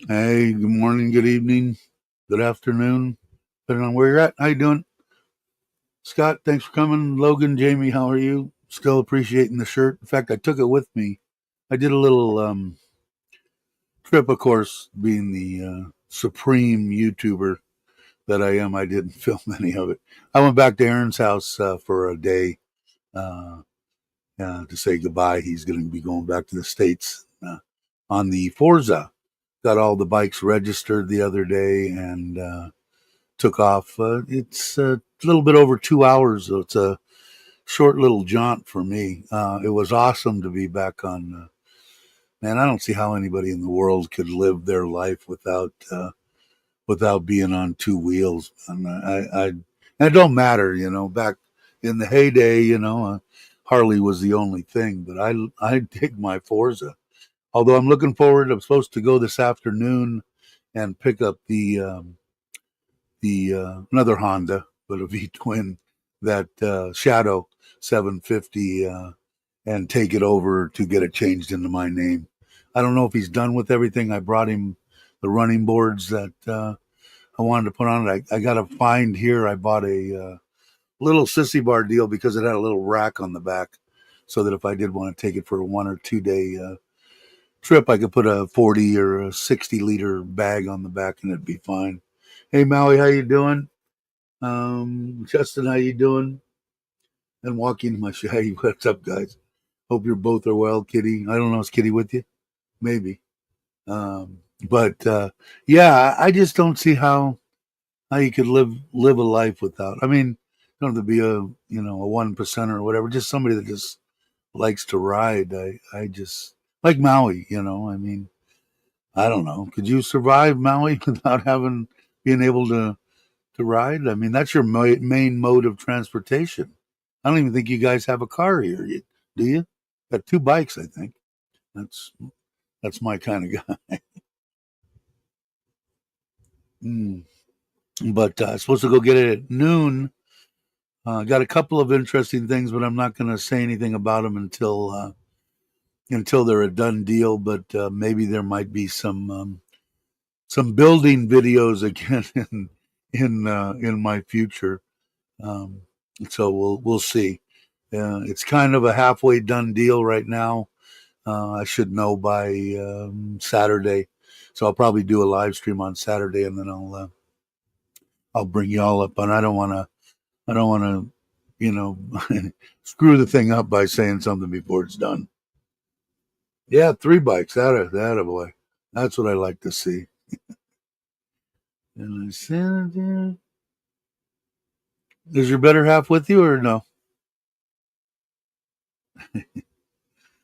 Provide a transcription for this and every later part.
Hey, good morning, good evening, good afternoon, depending on where you're at. How you doing? Scott, thanks for coming. Logan, Jamie, how are you? Still appreciating the shirt. In fact, I took it with me. I did a little trip, of course, being the supreme YouTuber that I am. I didn't film any of it. I went back to Aaron's house for a day uh, to say goodbye. He's going to be going back to the States on the Forza. Got all the bikes registered the other day and took off. It's a little bit over 2 hours, so it's a short little jaunt for me. It was awesome to be back on. Man, I don't see how anybody in the world could live their life without being on two wheels. And and it don't matter, Back in the heyday, Harley was the only thing. But I dig my Forza. Although I'm looking forward, I'm supposed to go this afternoon and pick up the another Honda, but a V twin, that Shadow 750, and take it over to get it changed into my name. I don't know if he's done with everything. I brought him the running boards that I wanted to put on it. I got a find here. I bought a little sissy bar deal because it had a little rack on the back, so that if I did want to take it for a 1 or 2 day trip, I could put a 40 or a 60-liter bag on the back and it'd be fine. Hey Maui, how you doing? Justin, how you doing? And walking my hey, what's up, guys? Hope you're both are well. Kitty, I don't know, is Kitty with you? Maybe. But yeah, I just don't see how you could live a life without. I mean, you don't have to be a 1% or whatever. Just somebody that just likes to ride. I just like Maui. I mean, I don't know. Could you survive Maui without being able to ride? I mean, that's your main mode of transportation. I don't even think you guys have a car here. Do you? Got two bikes, I think. That's that's my kind of guy. Mm. But I'm supposed to go get it at noon. Got a couple of interesting things, but I'm not going to say anything about them until they're a done deal. But maybe there might be some building videos again in my future. Um, so we'll see. It's kind of a halfway done deal right now. I should know by Saturday, so I'll probably do a live stream on Saturday, and then I'll bring y'all up. And I don't want to, you know, screw the thing up by saying something before it's done. Yeah, 3 bikes. That a boy. That's what I like to see. And I said, is your better half with you or no?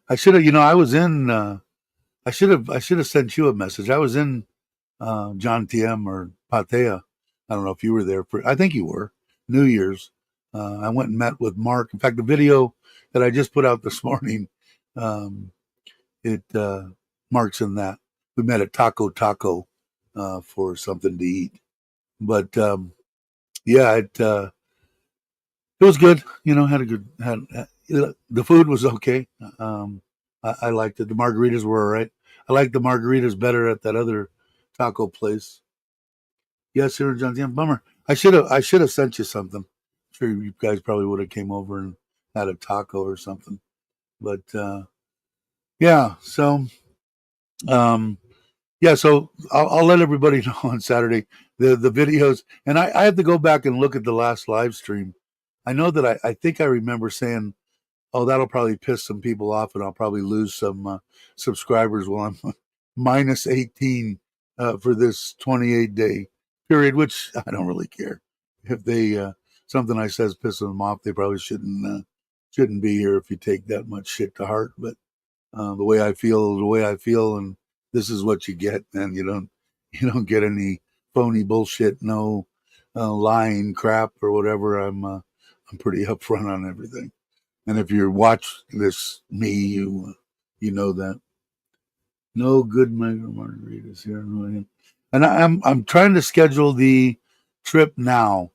I should have. I was in. I should have sent you a message. I was in John TM or Patea. I don't know if you were there for. I think you were New Year's. I went and met with Mark. In fact, the video that I just put out this morning, um, it Mark's in that. We met at Taco for something to eat. But yeah, it was good. Had a good the food was okay. I liked it. The margaritas were all right. I liked the margaritas better at that other taco place. Yes, sir, John. Yeah, bummer. I should have sent you something. Sure, you guys probably would have came over and had a taco or something. But yeah, so um, yeah, so I'll let everybody know on Saturday the videos, and I have to go back and look at the last live stream. I know that I think I remember saying, "Oh, that'll probably piss some people off, and I'll probably lose some subscribers while I'm minus 18 for this 28-day period," which I don't really care. If they something I says pisses them off, they probably shouldn't be here if you take that much shit to heart. But the way I feel, and this is what you get, and you don't get any phony bullshit, no lying crap or whatever. I'm pretty upfront on everything. And if you watch this, you know that no good margaritas here. And I'm trying to schedule the trip now.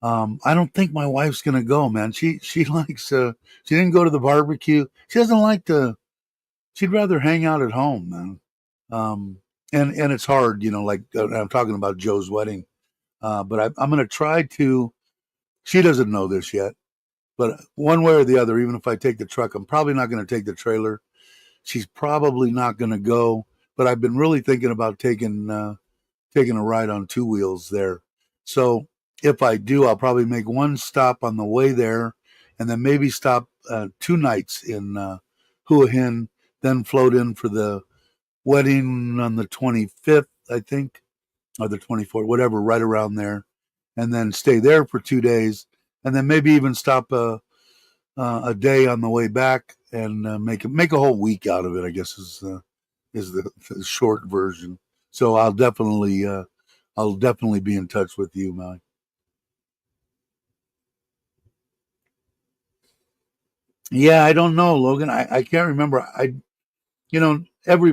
I don't think my wife's gonna go, man. She likes she didn't go to the barbecue. She doesn't like to. She'd rather hang out at home, man. Um, and it's hard, like I'm talking about Joe's wedding. But I'm gonna try to. She doesn't know this yet, but one way or the other, even if I take the truck, I'm probably not going to take the trailer. She's probably not going to go, but I've been really thinking about taking a ride on two wheels there. So if I do, I'll probably make one stop on the way there, and then maybe stop 2 nights in Hua Hin, then float in for the wedding on the 25th, I think, or the 24th, whatever, right around there, and then stay there for 2 days, and then maybe even stop a day on the way back and make a whole week out of it. I guess is the short version. So I'll definitely be in touch with you, Mike. Yeah, I don't know, Logan. I can't remember.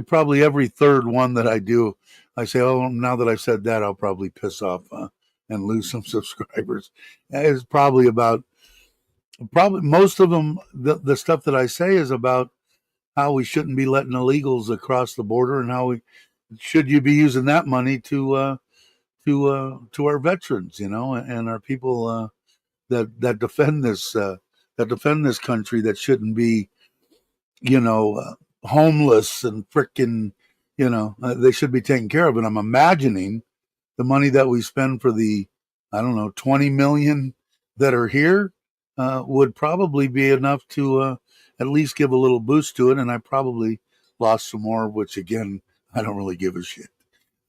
Probably every third one that I do, I say, oh, now that I've said that, I'll probably piss off and lose some subscribers. It's probably most of them. The stuff that I say is about how we shouldn't be letting illegals across the border, and how we should you be using that money to our veterans, and our people that defend this country, that shouldn't be, homeless and frickin', they should be taken care of. And I'm imagining the money that we spend for the, I don't know, 20 million that are here would probably be enough to at least give a little boost to it. And I probably lost some more, which again, I don't really give a shit.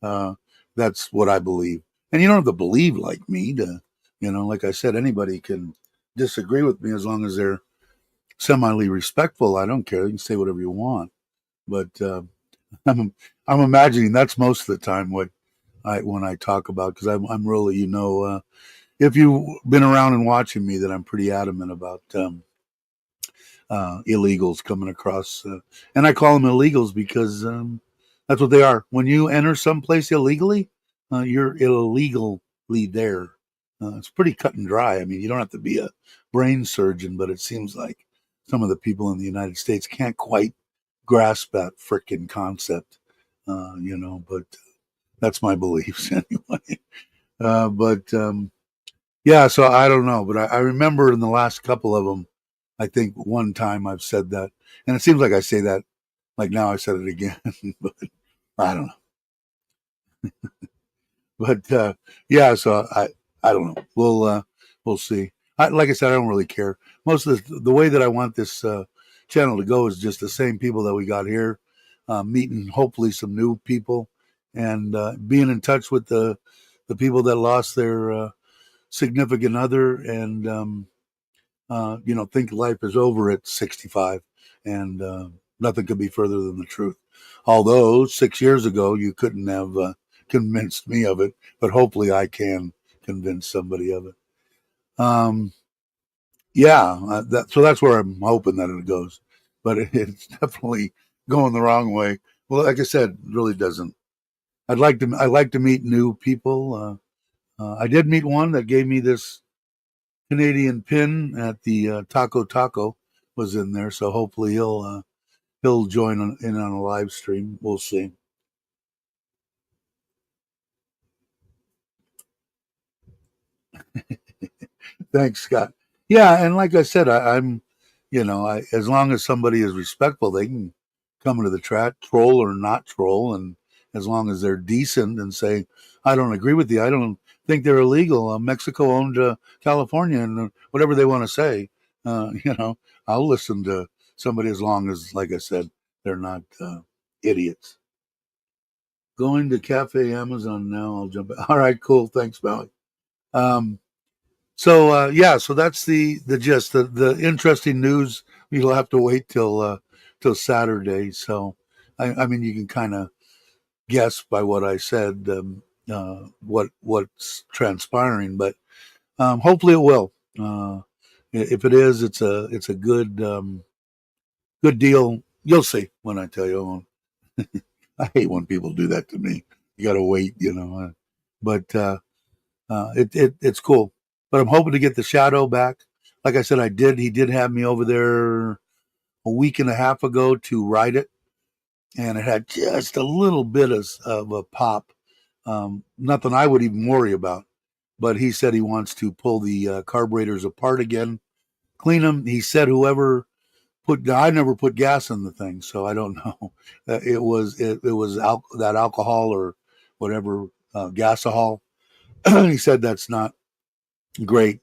Uh, that's what I believe. And you don't have to believe like me to, like I said, anybody can disagree with me as long as they're semi respectful. I don't care. You can say whatever you want. But I'm, I'm imagining that's most of the time what when I talk about, because I'm really, if you've been around and watching me, that I'm pretty adamant about illegals coming across, and I call them illegals because that's what they are. When you enter someplace illegally, you're illegally there. It's pretty cut and dry. I mean, you don't have to be a brain surgeon, but it seems like some of the people in the United States can't quite grasp that frickin' concept, but that's my beliefs anyway. But yeah, so I don't know, but I remember in the last couple of them, I think one time I've said that, and it seems like I say that like now I said it again, but I don't know. But yeah, so I don't know. We'll see. Like I said, I don't really care. Most of the way that I want this channel to go is just the same people that we got here, meeting hopefully some new people, and being in touch with the people that lost their significant other, and think life is over at 65, and nothing could be further than the truth. Although 6 years ago you couldn't have convinced me of it, but hopefully I can convince somebody of it. Um, yeah, so that's where I'm hoping that it goes, but it's definitely going the wrong way. Well, like I said, it really doesn't. I like to meet new people. I did meet one that gave me this Canadian pin at the Taco Taco, was in there, so hopefully he'll join in on a live stream. We'll see. Thanks, Scott. Yeah, and like I said, I'm, as long as somebody is respectful, they can come into the track, troll or not troll, and as long as they're decent and say, "I don't agree with you. I don't think they're illegal. Mexico owned California," and whatever they want to say, uh, you know, I'll listen to somebody as long as, like I said, they're not idiots. Going to Cafe Amazon now. I'll jump. All right, cool. Thanks, Valley. Um, so that's the gist. The interesting news. You'll have to wait till Saturday. So I mean you can kind of guess by what I said what's transpiring, but hopefully it will. If it is, it's a good deal. You'll see when I tell you. I hate when people do that to me. You got to wait. But it's cool. But I'm hoping to get the shadow back. Like I said, I did. He did have me over there a week and a half ago to ride it, and it had just a little bit of a pop. Nothing I would even worry about. But he said he wants to pull the carburetors apart again, clean them. He said whoever I never put gas in the thing, so I don't know. It was that alcohol or whatever gasohol. He said that's not great.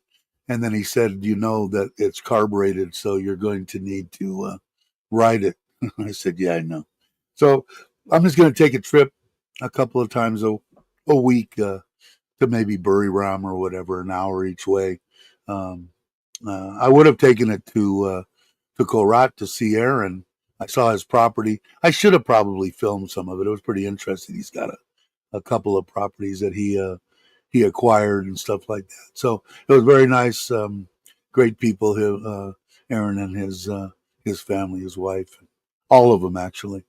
And then he said, that it's carbureted, so you're going to need to ride it. I said, yeah, I know. So I'm just going to take a trip a couple of times a week to maybe Buriram or whatever, an hour each way. Um, I would have taken it to Korat to see Aaron. I saw his property. I should have probably filmed some of it. It was pretty interesting. He's got a couple of properties that he acquired and stuff like that. So it was very nice. Great people. Aaron and his family, his wife, all of them actually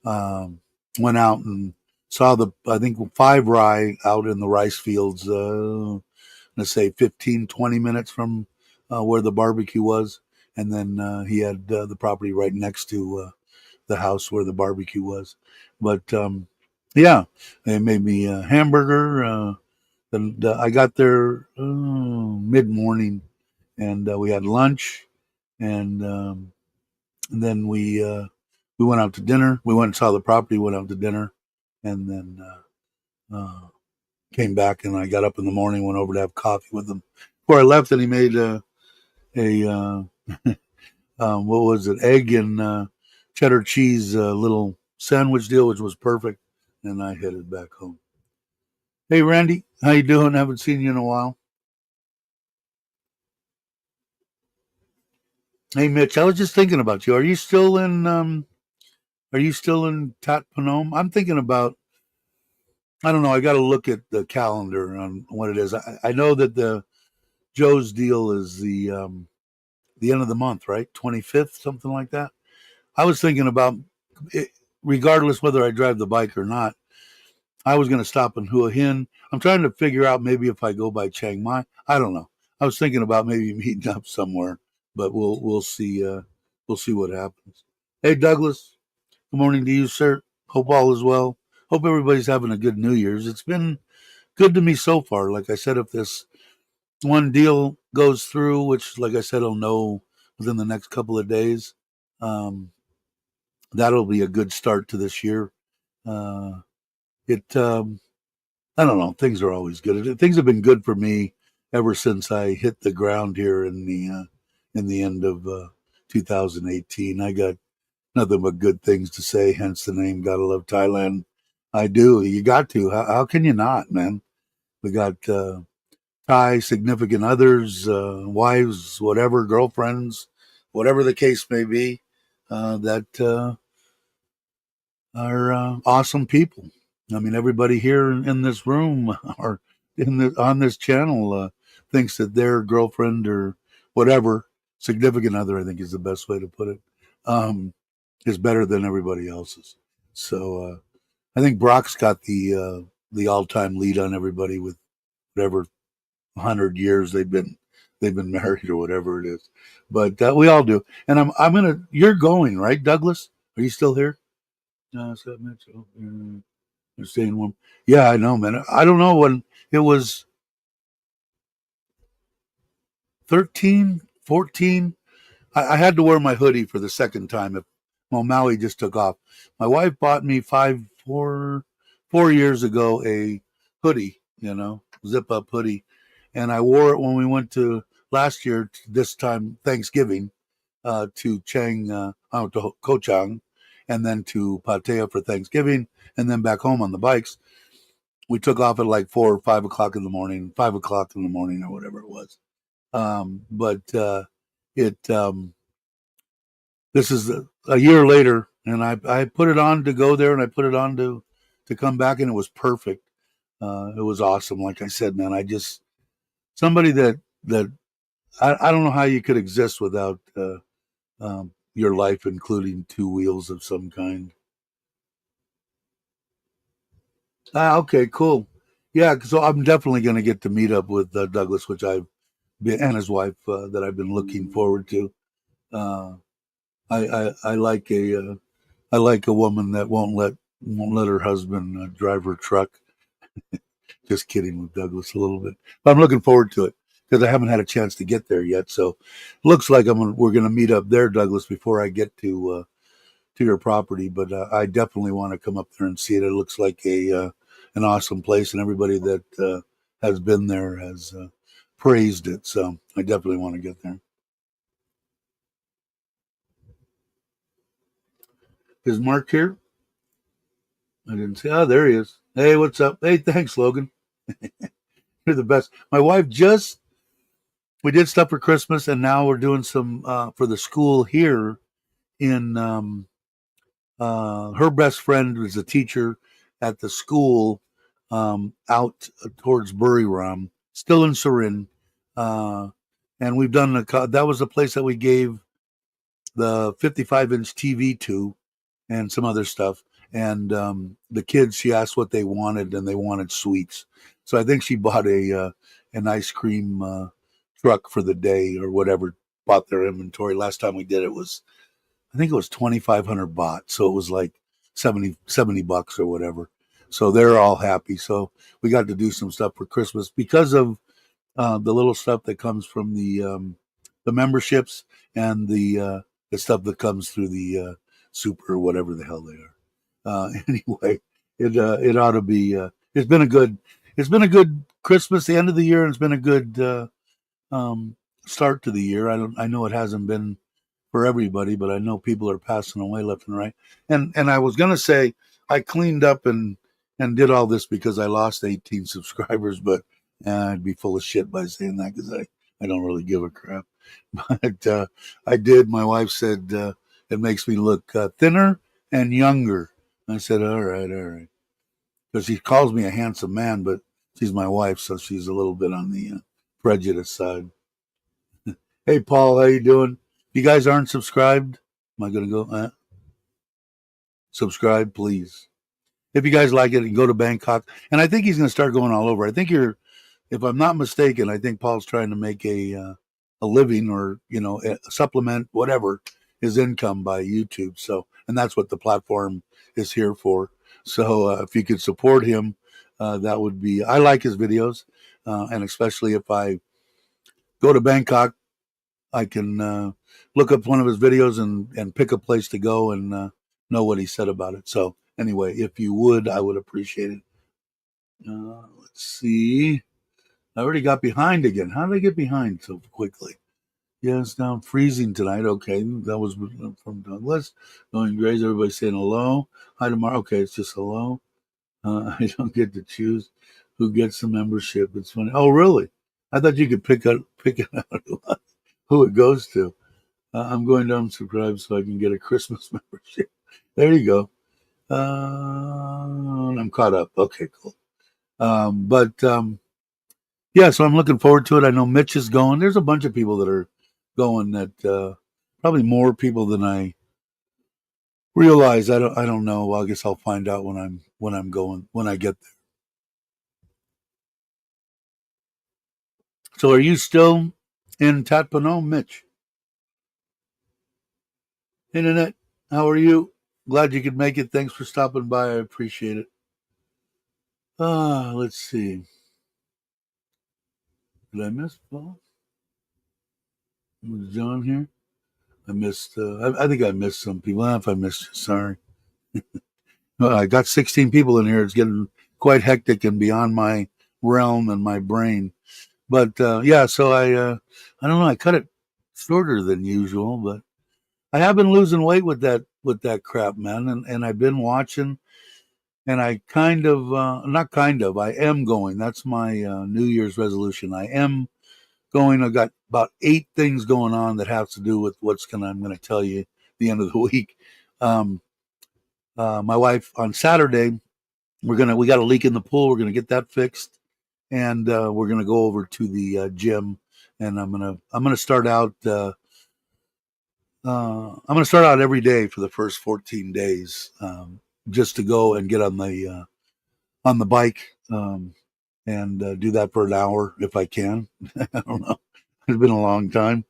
went out and saw I think 5 rye out in the rice fields. Let's say 15, 20 minutes from where the barbecue was, and then he had the property right next to the house where the barbecue was. But yeah, they made me a hamburger. And I got there mid morning, and we had lunch, and then we went out to dinner. We went and saw the property, went out to dinner, and then came back. And I got up in the morning, went over to have coffee with him. Before I left, and he made a what was it, egg and cheddar cheese little sandwich deal, which was perfect. And I headed back home. Hey, Randy, how you doing? Haven't seen you in a while. Hey, Mitch, I was just thinking about you. Are you still in Tat Phnom? I'm thinking about. I don't know. I got to look at the calendar on what it is. I know that the Joe's deal is the end of the month, right? 25th, something like that. I was thinking about it, regardless whether I drive the bike or not. I was going to stop in Hua Hin. I'm trying to figure out maybe if I go by Chiang Mai. I don't know. I was thinking about maybe meeting up somewhere, but we'll see. We'll see what happens. Hey, Douglas. Good morning to you, sir. Hope all is well. Hope everybody's having a good New Year's. It's been good to me so far. Like I said, if this one deal goes through, which, like I said, I'll know within the next couple of days, um, that'll be a good start to this year. Uh, it I don't know. Things are always good. Things have been good for me ever since I hit the ground here in the end of 2018. I got nothing but good things to say. Hence the name. Gotta love Thailand. I do. You got to. How can you not, man? We got Thai significant others, wives, whatever, girlfriends, whatever the case may be. That are awesome people. I mean, everybody here in this room or on this channel thinks that their girlfriend or whatever significant other, I think is the best way to put it, is better than everybody else's. So I think Brock's got the all time lead on everybody with whatever 100 years they've been married or whatever it is. But we all do. And you're going, right, Douglas? Are you still here? So Mitchell, you're staying warm. Yeah, I know, man. I don't know when it was. 13, 14. I had to wear my hoodie for the second time. If Maui just took off. My wife bought me 4 years ago a hoodie, zip up hoodie, and I wore it when we went to last year. This time Thanksgiving to to Ko Chang, and then to Pattaya for Thanksgiving, and then back home on the bikes. We took off at like 4 or 5 o'clock in the morning, 5 o'clock in the morning, or whatever it was. But it this is a year later, and I put it on to go there, and I put it on to come back, and it was perfect. It was awesome. Like I said, man, I just somebody that I don't know how you could exist without your life, including two wheels of some kind. Okay, cool. Yeah, so I'm definitely going to get to meet up with Douglas, which I've been, and his wife that I've been looking forward to. Uh, I like I like a woman that won't let her husband drive her truck. Just kidding with Douglas a little bit, but I'm looking forward to it because I haven't had a chance to get there yet. So, looks like we're going to meet up there, Douglas, before I get to your property. But I definitely want to come up there and see it. It looks like a an awesome place, and everybody that has been there has praised it. So I definitely want to get there. Is Mark here? I didn't see. Oh, there he is. Hey, what's up? Hey, thanks, Logan. You're the best. My wife just we did stuff for Christmas, and now we're doing some for the school here in her best friend was a teacher at the school out towards Buriram, still in Surin. Uh, and we've done that was the place that we gave the 55-inch TV to and some other stuff. And the kids, she asked what they wanted, and they wanted sweets. So I think she bought an ice cream truck for the day or whatever. Bought their inventory. Last time we did it was I think it was 2,500 baht. So it was like 70 bucks or whatever. So they're all happy. So we got to do some stuff for Christmas because of the little stuff that comes from the memberships and the stuff that comes through the super or whatever the hell they are. Anyway, it ought to be. It's been a good Christmas, the end of the year, and it's been a good start to the year. I know it hasn't been for everybody, but I know people are passing away left and right. And I was gonna say I cleaned up and did all this because I lost 18 subscribers, but I'd be full of shit by saying that because I don't really give a crap. But I did. My wife said it makes me look thinner and younger. I said, all right, because she calls me a handsome man, but she's my wife, so she's a little bit on the prejudice side. Hey, Paul, how you doing? You guys aren't subscribed? Am I going to go? Subscribe, please. If you guys like it, you can go to Bangkok. And I think he's going to start going all over. I think if I'm not mistaken, I think Paul's trying to make a living or, a supplement, whatever, his income by YouTube. So, and that's what the platform is here for. So if you could support him, that would be, I like his videos. And especially if I go to Bangkok, I can look up one of his videos and pick a place to go and know what he said about it. So anyway, if you would, I would appreciate it. Let's see. I already got behind again. How did I get behind so quickly? Yeah, it's now freezing tonight. Okay, that was from Douglas. Going Grays, everybody saying hello. Hi tomorrow. Okay, it's just hello. I don't get to choose who gets the membership. It's funny. Oh, really? I thought you could pick it out who it goes to. I'm going to unsubscribe so I can get a Christmas membership. There you go. I'm caught up. Okay, cool. But yeah, so I'm looking forward to it. I know Mitch is going. There's a bunch of people that are going. That probably more people than I realize. I don't know. Well, I guess I'll find out when I'm going when I get there. So, are you still in Tatpano, Mitch? Internet, how are you? Glad you could make it. Thanks for stopping by. I appreciate it. Let's see. Did I miss Paul? Was John here? I missed. I think I missed some people. If I missed you, sorry. I got 16 people in here. It's getting quite hectic and beyond my realm and my brain. But yeah, so I don't know. I cut it shorter than usual, but I have been losing weight with that crap, man. And I've been watching, and I kind of not kind of. I am going. That's my New Year's resolution. I am going. I got about 8 things going on that have to do with I'm going to tell you the end of the week. Um, my wife on Saturday, we got a leak in the pool. We're gonna get that fixed, and we're gonna go over to the gym, and I'm gonna start out. I'm gonna start out every day for the first 14 days, just to go and get on the bike, and do that for an hour if I can. I don't know. It's been a long time,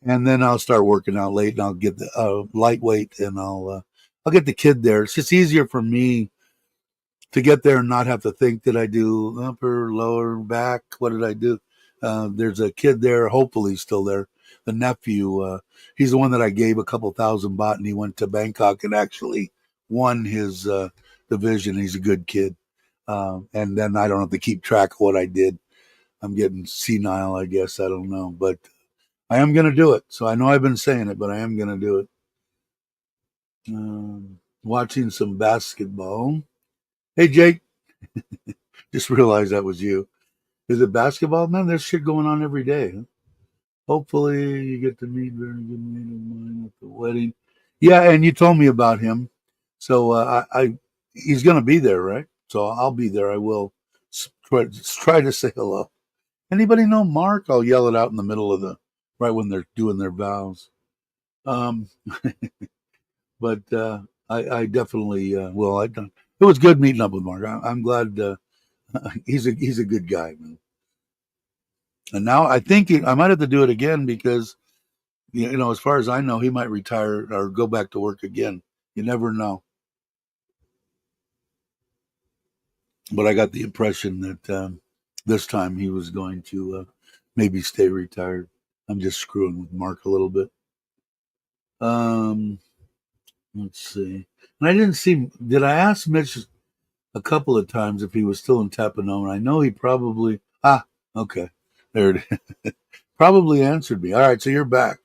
and then I'll start working out late, and I'll get the lightweight, and I'll get the kid there. It's just easier for me to get there and not have to think, did I do upper, lower, back? What did I do? There's a kid there, hopefully he's still there. The nephew, he's the one that I gave a couple thousand baht, and he went to Bangkok and actually won his division. He's a good kid. And then I don't have to keep track of what I did. I'm getting senile, I guess. I don't know. But I am going to do it. So I know I've been saying it, but I am going to do it. Watching some basketball. Hey, Jake. Just realized that was you. Is it basketball, man? There's shit going on every day. Huh? Hopefully, you get to meet very good mate of mine at the wedding. Yeah, and you told me about him, so he's gonna be there, right? So I'll be there. I will try to say hello. Anybody know Mark? I'll yell it out in the middle of the right when they're doing their vows. Um, but I definitely will. It was good meeting up with Mark. I'm glad he's a good guy, man. And now I think I might have to do it again because, as far as I know, he might retire or go back to work again. You never know. But I got the impression that this time he was going to maybe stay retired. I'm just screwing with Mark a little bit. Um, let's see. And I didn't see. Did I ask Mitch a couple of times if he was still in Tapanoma? I know he probably. Okay, there it is. Probably answered me. All right, so you're back.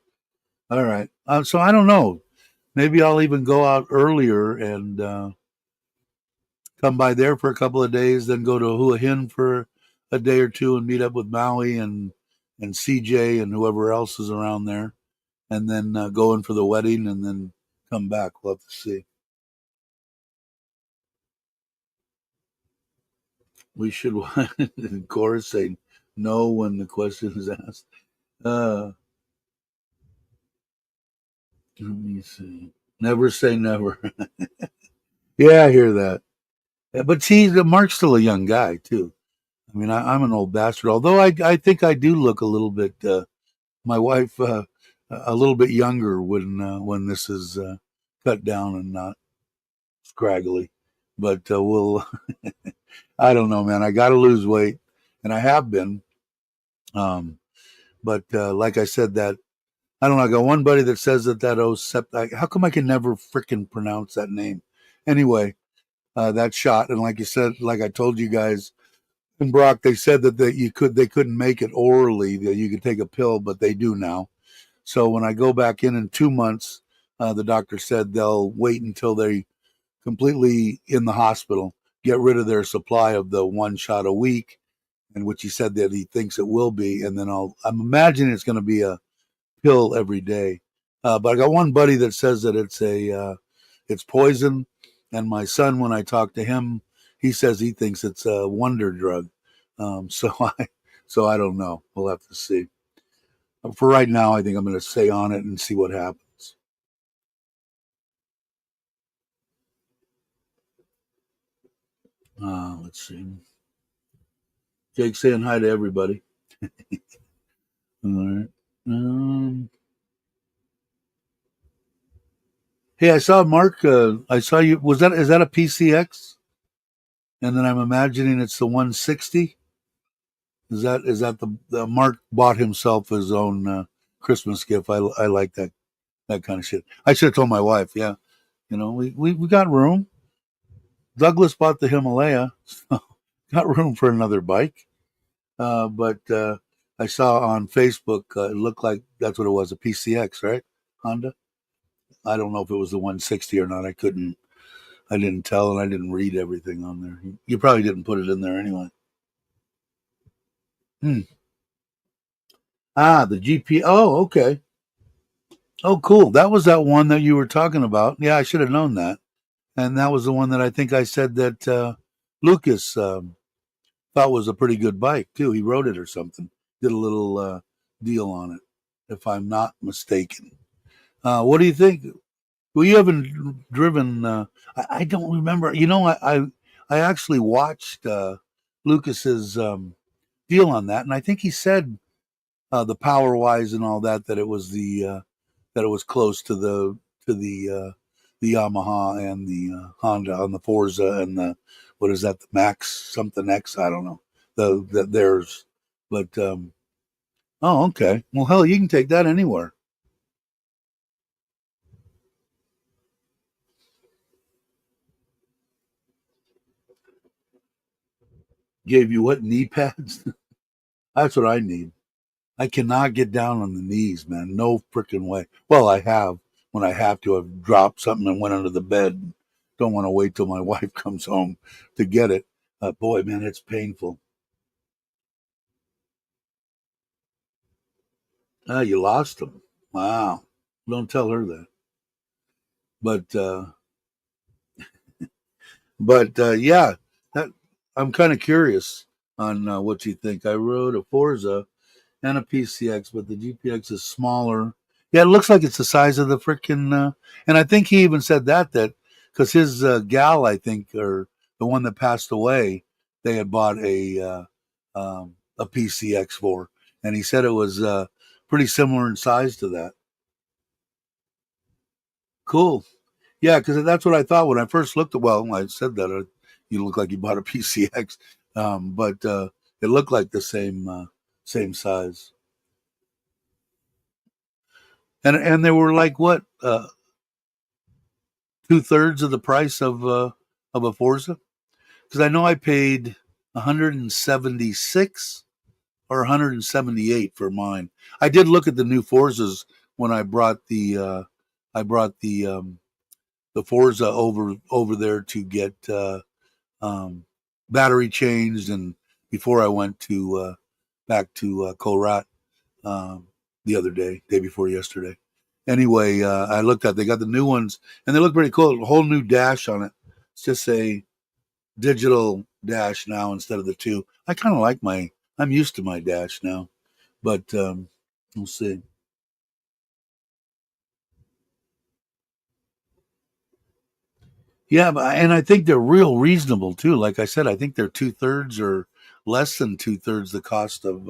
All right. So I don't know. Maybe I'll even go out earlier and come by there for a couple of days, then go to Hua Hin for a day or two and meet up with Maui and CJ and whoever else is around there, and then go in for the wedding and then come back. We'll have to see. We should in chorus say no when the question is asked. Uh, Let me see. Never say never. Yeah, I hear that. Yeah, but see, Mark's still a young guy too. I mean, I'm an old bastard. Although I think I do look a little bit. My wife a little bit younger when this is cut down and not scraggly. But we'll. I don't know, man. I got to lose weight, and I have been. Um, but like I said, that I don't know. I got one buddy that says that how come I can never frickin' pronounce that name? Anyway, that shot, and like you said, like I told you guys in Brock, they said that they couldn't make it orally. That you could take a pill, but they do now. So when I go back in 2 months, the doctor said they'll wait until they completely in the hospital get rid of their supply of the one shot a week, and which he said that he thinks it will be, and then I'm imagining it's going to be a pill every day. But I got one buddy that says that it's poison, and my son, when I talk to him, he says he thinks it's a wonder drug. So I don't know. We'll have to see. For right now, I think I'm going to stay on it and see what happens. Let's see. Jake saying hi to everybody. All right. Hey, I saw Mark. I saw you. Is that a PCX? And then I'm imagining it's the 160. Is that the Mark bought himself his own Christmas gift. I like that kind of shit. I should have told my wife. Yeah, we got room. Douglas bought the Himalaya, so got room for another bike. But I saw on Facebook, it looked like that's what it was, a PCX, right? Honda. I don't know if it was the 160 or not. I didn't tell, and I didn't read everything on there. You probably didn't put it in there anyway. Hmm. The GP. Oh, okay. Oh, cool. That was that one that you were talking about. Yeah, I should have known that. And that was the one that I think I said that Lucas thought was a pretty good bike too. He rode it or something. Did a little deal on it, if I'm not mistaken. What do you think? Well, you haven't driven. I don't remember. I actually watched Lucas's deal on that, and I think he said the power wise and all that that it was close to the Yamaha and the Honda on the Forza and the what is that, the Max something X, I don't know, theirs, but oh, okay, well, hell, you can take that anywhere. Gave you what, knee pads? That's what I need. I cannot get down on the knees, man. No freaking way. Well, I have when I have to. I've dropped something and went under the bed. Don't want to wait till my wife comes home to get it. Boy, man, it's painful. Ah, you lost them. Wow. Don't tell her that. But yeah, that, I'm kind of curious on what you think. I rode a Forza and a PCX, but the GPX is smaller. Yeah, it looks like it's the size of the freaking. And I think he even said that because his gal, I think, or the one that passed away, they had bought a PCX for, and he said it was pretty similar in size to that. Cool. Yeah, because that's what I thought when I first looked at. Well, I said that you look like you bought a PCX, but it looked like the same size, and they were like what 2/3 of the price of a Forza. Because I know I paid 176 or 178 for mine. I did look at the new Forzas when I brought the Forza over there to get um, battery changed, and before I went to back to Korat um, the other day before yesterday. Anyway, I looked at they got the new ones, and they look pretty cool. A whole new dash on it. It's just a digital dash now instead of the two. I kind of like my. I'm used to my dash now, but we'll see. Yeah, and I think they're real reasonable too. Like I said, I think they're 2/3 or less than 2/3 the cost of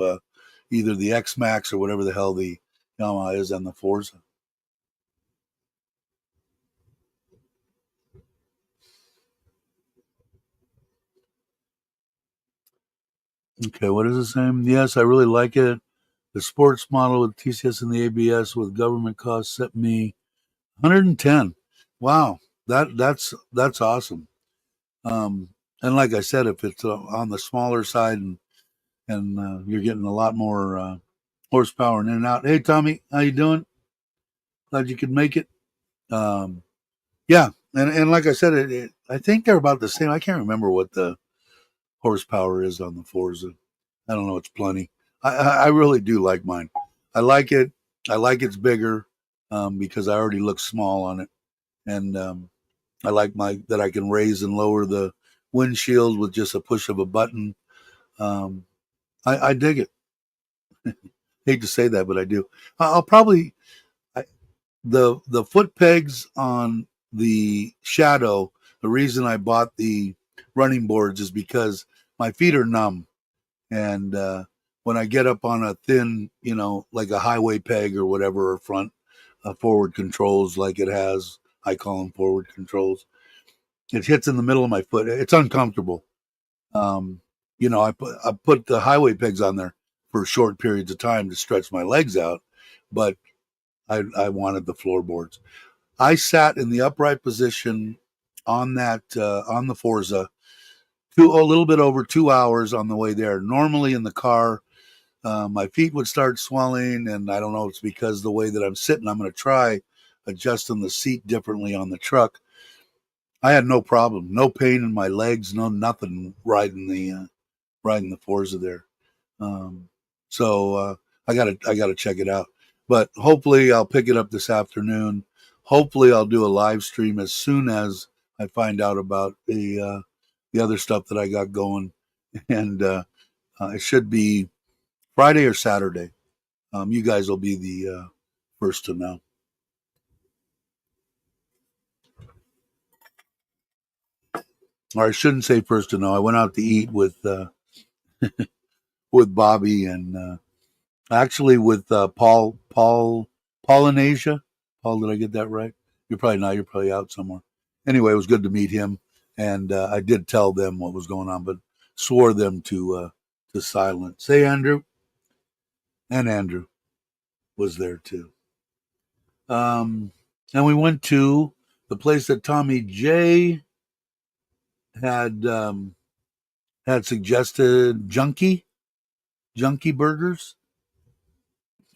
either the X Max or whatever the hell the Yamaha is on the Forza. Okay, what is the same? Yes, I really like it. The sports model with TCS and the ABS with government costs set me 110. Wow, that's awesome. Um, and like I said, if it's on the smaller side and you're getting a lot more horsepower and in and out. Hey, Tommy, how you doing? Glad you could make it. Um, yeah, and like I said, I think they're about the same. I can't remember what the horsepower is on the Forza. I don't know. It's plenty. I really do like mine. I like it. I like it's bigger because I already look small on it, and I like my that I can raise and lower the windshield with just a push of a button. Um, I dig it. Hate to say that, but I do. I'll probably I, the foot pegs on the Shadow. The reason I bought the running boards is because my feet are numb, and when I get up on a thin, like a highway peg or whatever, or front forward controls, like it has, I call them forward controls. It hits in the middle of my foot. It's uncomfortable. Um, I put the highway pegs on there for short periods of time to stretch my legs out, but I wanted the floorboards. I sat in the upright position on that on the Forza a little bit over 2 hours on the way there. Normally in the car, my feet would start swelling, and I don't know if it's because the way that I'm sitting. I'm going to try adjusting the seat differently on the truck. I had no problem, no pain in my legs, no nothing riding the Forza there. Um, so I gotta check it out. But hopefully I'll pick it up this afternoon. Hopefully I'll do a live stream as soon as I find out about the other stuff that I got going, and it should be Friday or Saturday. You guys will be the first to know. Or I shouldn't say first to know. I went out to eat with Bobby and actually with Polynesia. Paul, did I get that right? You're probably not. You're probably out somewhere. Anyway, it was good to meet him, and I did tell them what was going on, but swore them to silence. Hey, Andrew, and Andrew was there too. Um, and we went to the place that Tommy J had had suggested, Junkie Burgers.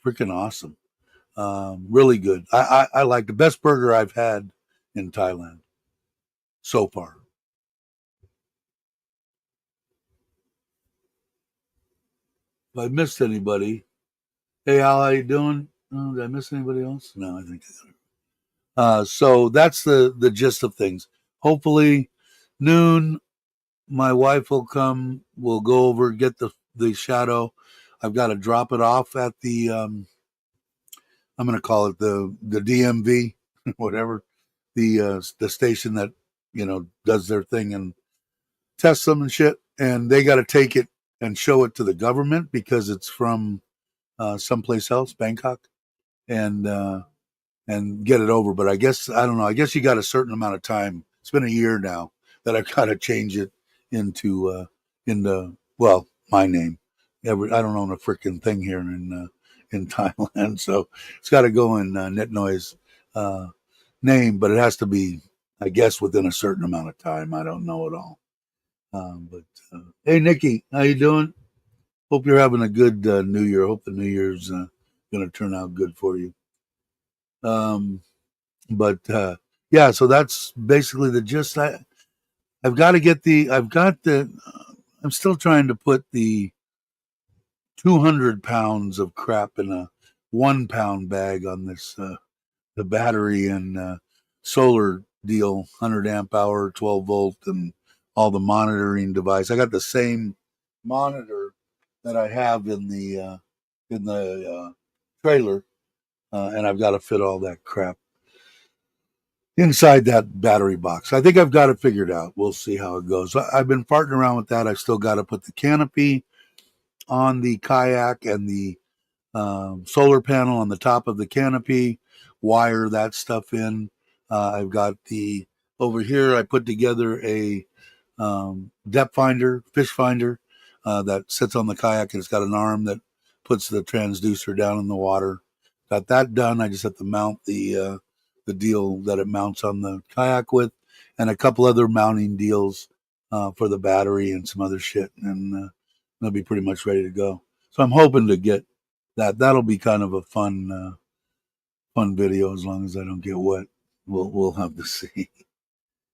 Freaking awesome. Really good. I like the best burger I've had in Thailand so far. If I missed anybody, hey Al, how you doing? Oh, did I miss anybody else? No, I think I got it. So that's the gist of things. Hopefully, noon, my wife will come. We'll go over get the shadow. I've got to drop it off at the I'm going to call it the DMV, whatever the station that does their thing and tests them and shit, and they got to take it and show it to the government because it's from someplace else, Bangkok, and get it over. But I guess I don't know. I guess you got a certain amount of time. It's been a year now that I've got to change it into well my name. I don't own a freaking thing here in Thailand, so it's got to go in Nitnoy's name, but it has to be, I guess, within a certain amount of time. I don't know at all. But hey, Nikki, how you doing? Hope you're having a good New Year. Hope the New Year's going to turn out good for you. Um, but yeah, so that's basically the gist. I've got to get I've got I'm still trying to put the 200 pounds of crap in a 1 pound bag on this the battery and solar deal, 100 amp hour, 12-volt, and all the monitoring device. I got the same monitor that I have in the trailer, and I've got to fit all that crap inside that battery box. I think I've got it figured out. We'll see how it goes. I've been farting around with that. I've still got to put the canopy on the kayak and the solar panel on the top of the canopy, wire that stuff in. I've got over here, I put together a depth finder, fish finder that sits on the kayak, and it's got an arm that puts the transducer down in the water. Got that done. I just have to mount the deal that it mounts on the kayak with, and a couple other mounting deals for the battery and some other shit, and they'll be pretty much ready to go. So I'm hoping to get that. That'll be kind of a fun video as long as I don't get wet. We'll have to see.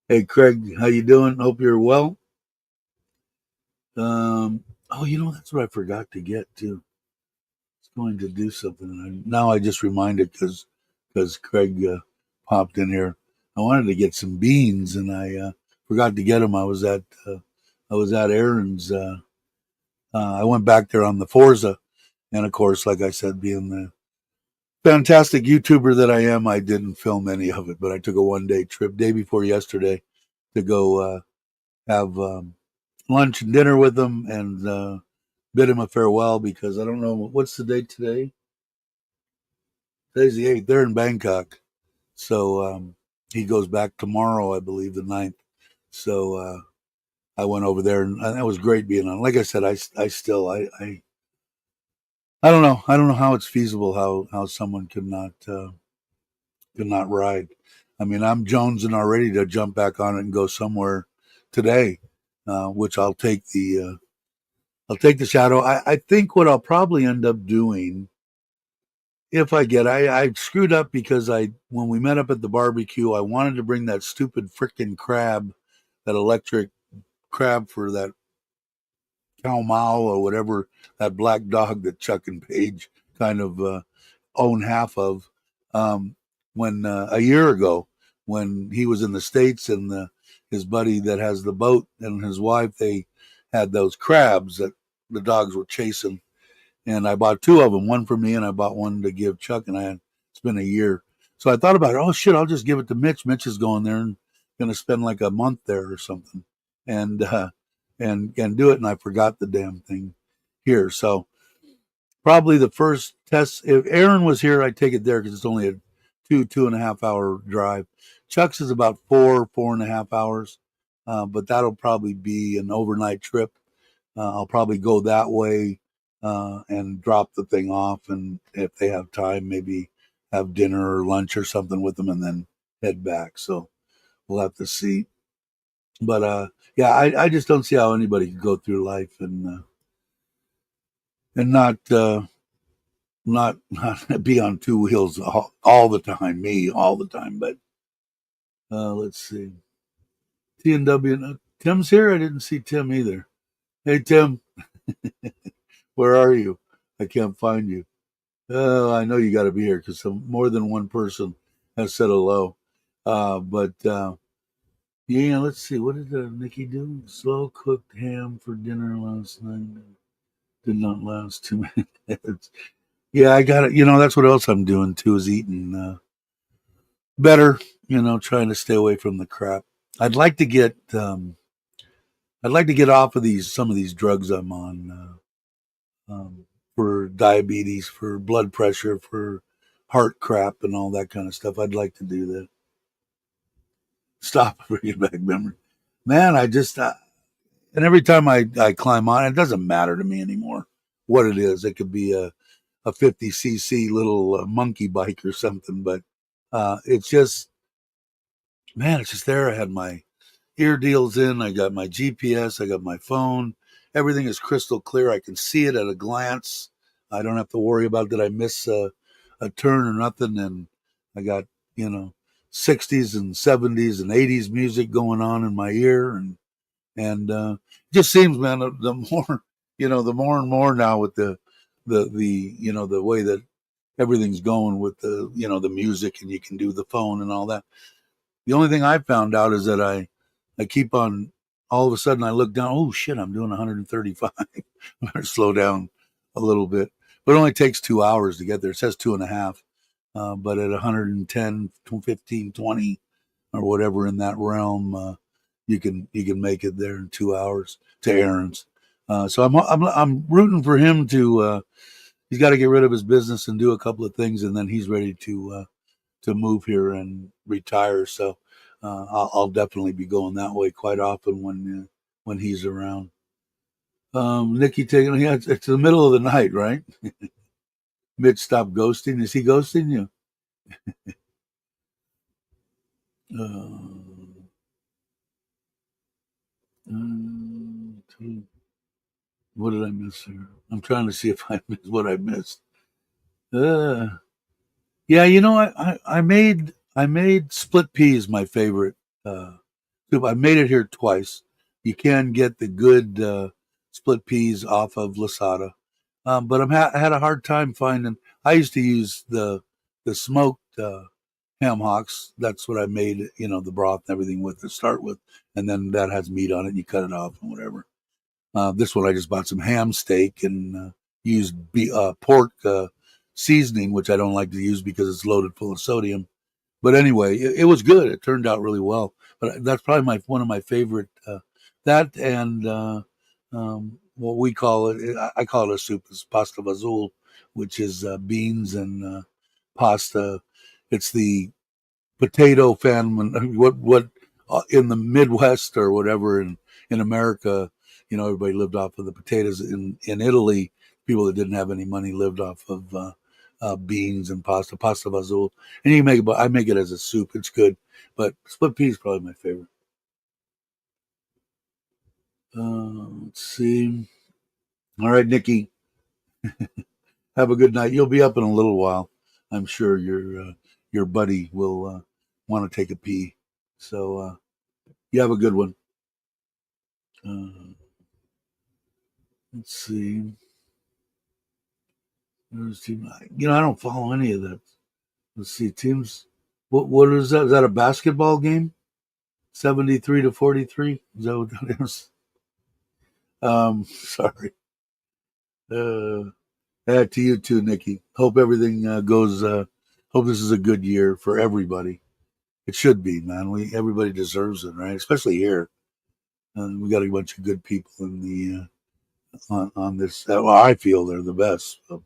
Hey Craig, how you doing? Hope you're well. Oh, that's what I forgot to get too. It's going to do something. Now I just reminded because Craig popped in here. I wanted to get some beans and I forgot to get them. I was at Aaron's. I went back there on the Forza, and of course, like I said, being the fantastic YouTuber that I am, I didn't film any of it. But I took a 1 day trip, day before yesterday, to go have lunch and dinner with him and bid him a farewell because I don't know what's the date today. Today's the 8th. They're in Bangkok, so he goes back tomorrow, I believe, the 9th. So I went over there, and it was great being on. Like I said, I I don't know. I don't know how it's feasible how someone could not ride. I mean, I'm jonesing already to jump back on it and go somewhere today, which I'll take the Shadow. I think what I'll probably end up doing if I get I screwed up because I when we met up at the barbecue, I wanted to bring that stupid frickin' crab, that electric crab for that cow Mao or whatever, that black dog that Chuck and Paige kind of own half of. Um, when a year ago, when he was in the States and his buddy that has the boat and his wife, they had those crabs that the dogs were chasing, and I bought two of them, one for me and I bought one to give Chuck. And it's been a year, so I thought about it. Oh shit, I'll just give it to Mitch. Mitch is going there and going to spend like a month there or something, and and do it. And I forgot the damn thing here, so probably the first test. If Aaron was here, I'd take it there because it's only a 2.5 hour drive. Chuck's is about 4.5 hours, but that'll probably be an overnight trip. I'll probably go that way and drop the thing off, and if they have time, maybe have dinner or lunch or something with them, and then head back. So we'll have to see. But yeah, I just don't see how anybody could go through life and not be on two wheels all the time. Me all the time. But let's see. T and W. Tim's here. I didn't see Tim either. Hey Tim, where are you? I can't find you. Oh, I know you got to be here because more than one person has said hello. But yeah, let's see. What did Nikki do? Slow cooked ham for dinner last night. Did not last 2 minutes. Yeah, I got it. That's what else I'm doing too is eating better. Trying to stay away from the crap. I'd like to get I'd like to get off of some of these drugs I'm on for diabetes, for blood pressure, for heart crap, and all that kind of stuff. I'd like to do that. Stop bringing back memory, man. And every time I climb on, it doesn't matter to me anymore what it is. It could be a 50cc little monkey bike or something, but it's just, man, it's just there. I had my ear deals in, I got my GPS, I got my phone. Everything is crystal clear. I can see it at a glance. I don't have to worry about did I miss a turn or nothing. And I got, you know, 60s and 70s and 80s music going on in my ear. And it just seems, man, the more, the more and more now with the way that everything's going with the music, and you can do the phone and all that. The only thing I found out is that I keep on, all of a sudden I look down, oh shit, I'm doing 135. I better slow down a little bit. But it only takes 2 hours to get there. It says 2.5. But at 110, 15, 20, or whatever in that realm, you can make it there in 2 hours to Aaron's. So I'm rooting for him to. He's got to get rid of his business and do a couple of things, and then he's ready to move here and retire. So I'll definitely be going that way quite often when he's around. Nikki taking, yeah, it's the middle of the night, right? Mitch, stop ghosting. Is he ghosting you? Uh, what did I miss here? I'm trying to see if I missed what I missed. Uh, yeah, I made split peas my favorite soup. I made it here twice. You can get the good split peas off of Lasada, but I had a hard time finding. I used to use the smoked ham hocks. That's what I made, the broth and everything with to start with, and then that has meat on it. And you cut it off and whatever. This one I just bought some ham steak and used pork seasoning, which I don't like to use because it's loaded full of sodium. But anyway, it was good. It turned out really well. But that's probably one of my favorite. That and what we call it, I call it a soup. It's pasta vazul, which is beans and pasta. It's the potato famine. What in the Midwest or whatever in America, everybody lived off of the potatoes. In Italy, people that didn't have any money lived off of beans and pasta fazool. And you make it, but I make it as a soup. It's good, but split pea is probably my favorite. Let's see. All right, Nikki, have a good night. You'll be up in a little while. I'm sure your buddy will want to take a pee. So you have a good one. Let's see. There's team. I don't follow any of that. Let's see teams. What is that? Is that a basketball game? 73-43. Is that what that is? Sorry. Uh, to you too, Nikki. Hope everything goes. Hope this is a good year for everybody. It should be, man. Everybody deserves it, right? Especially here. We got a bunch of good people in the on this. Well, I feel they're the best. So.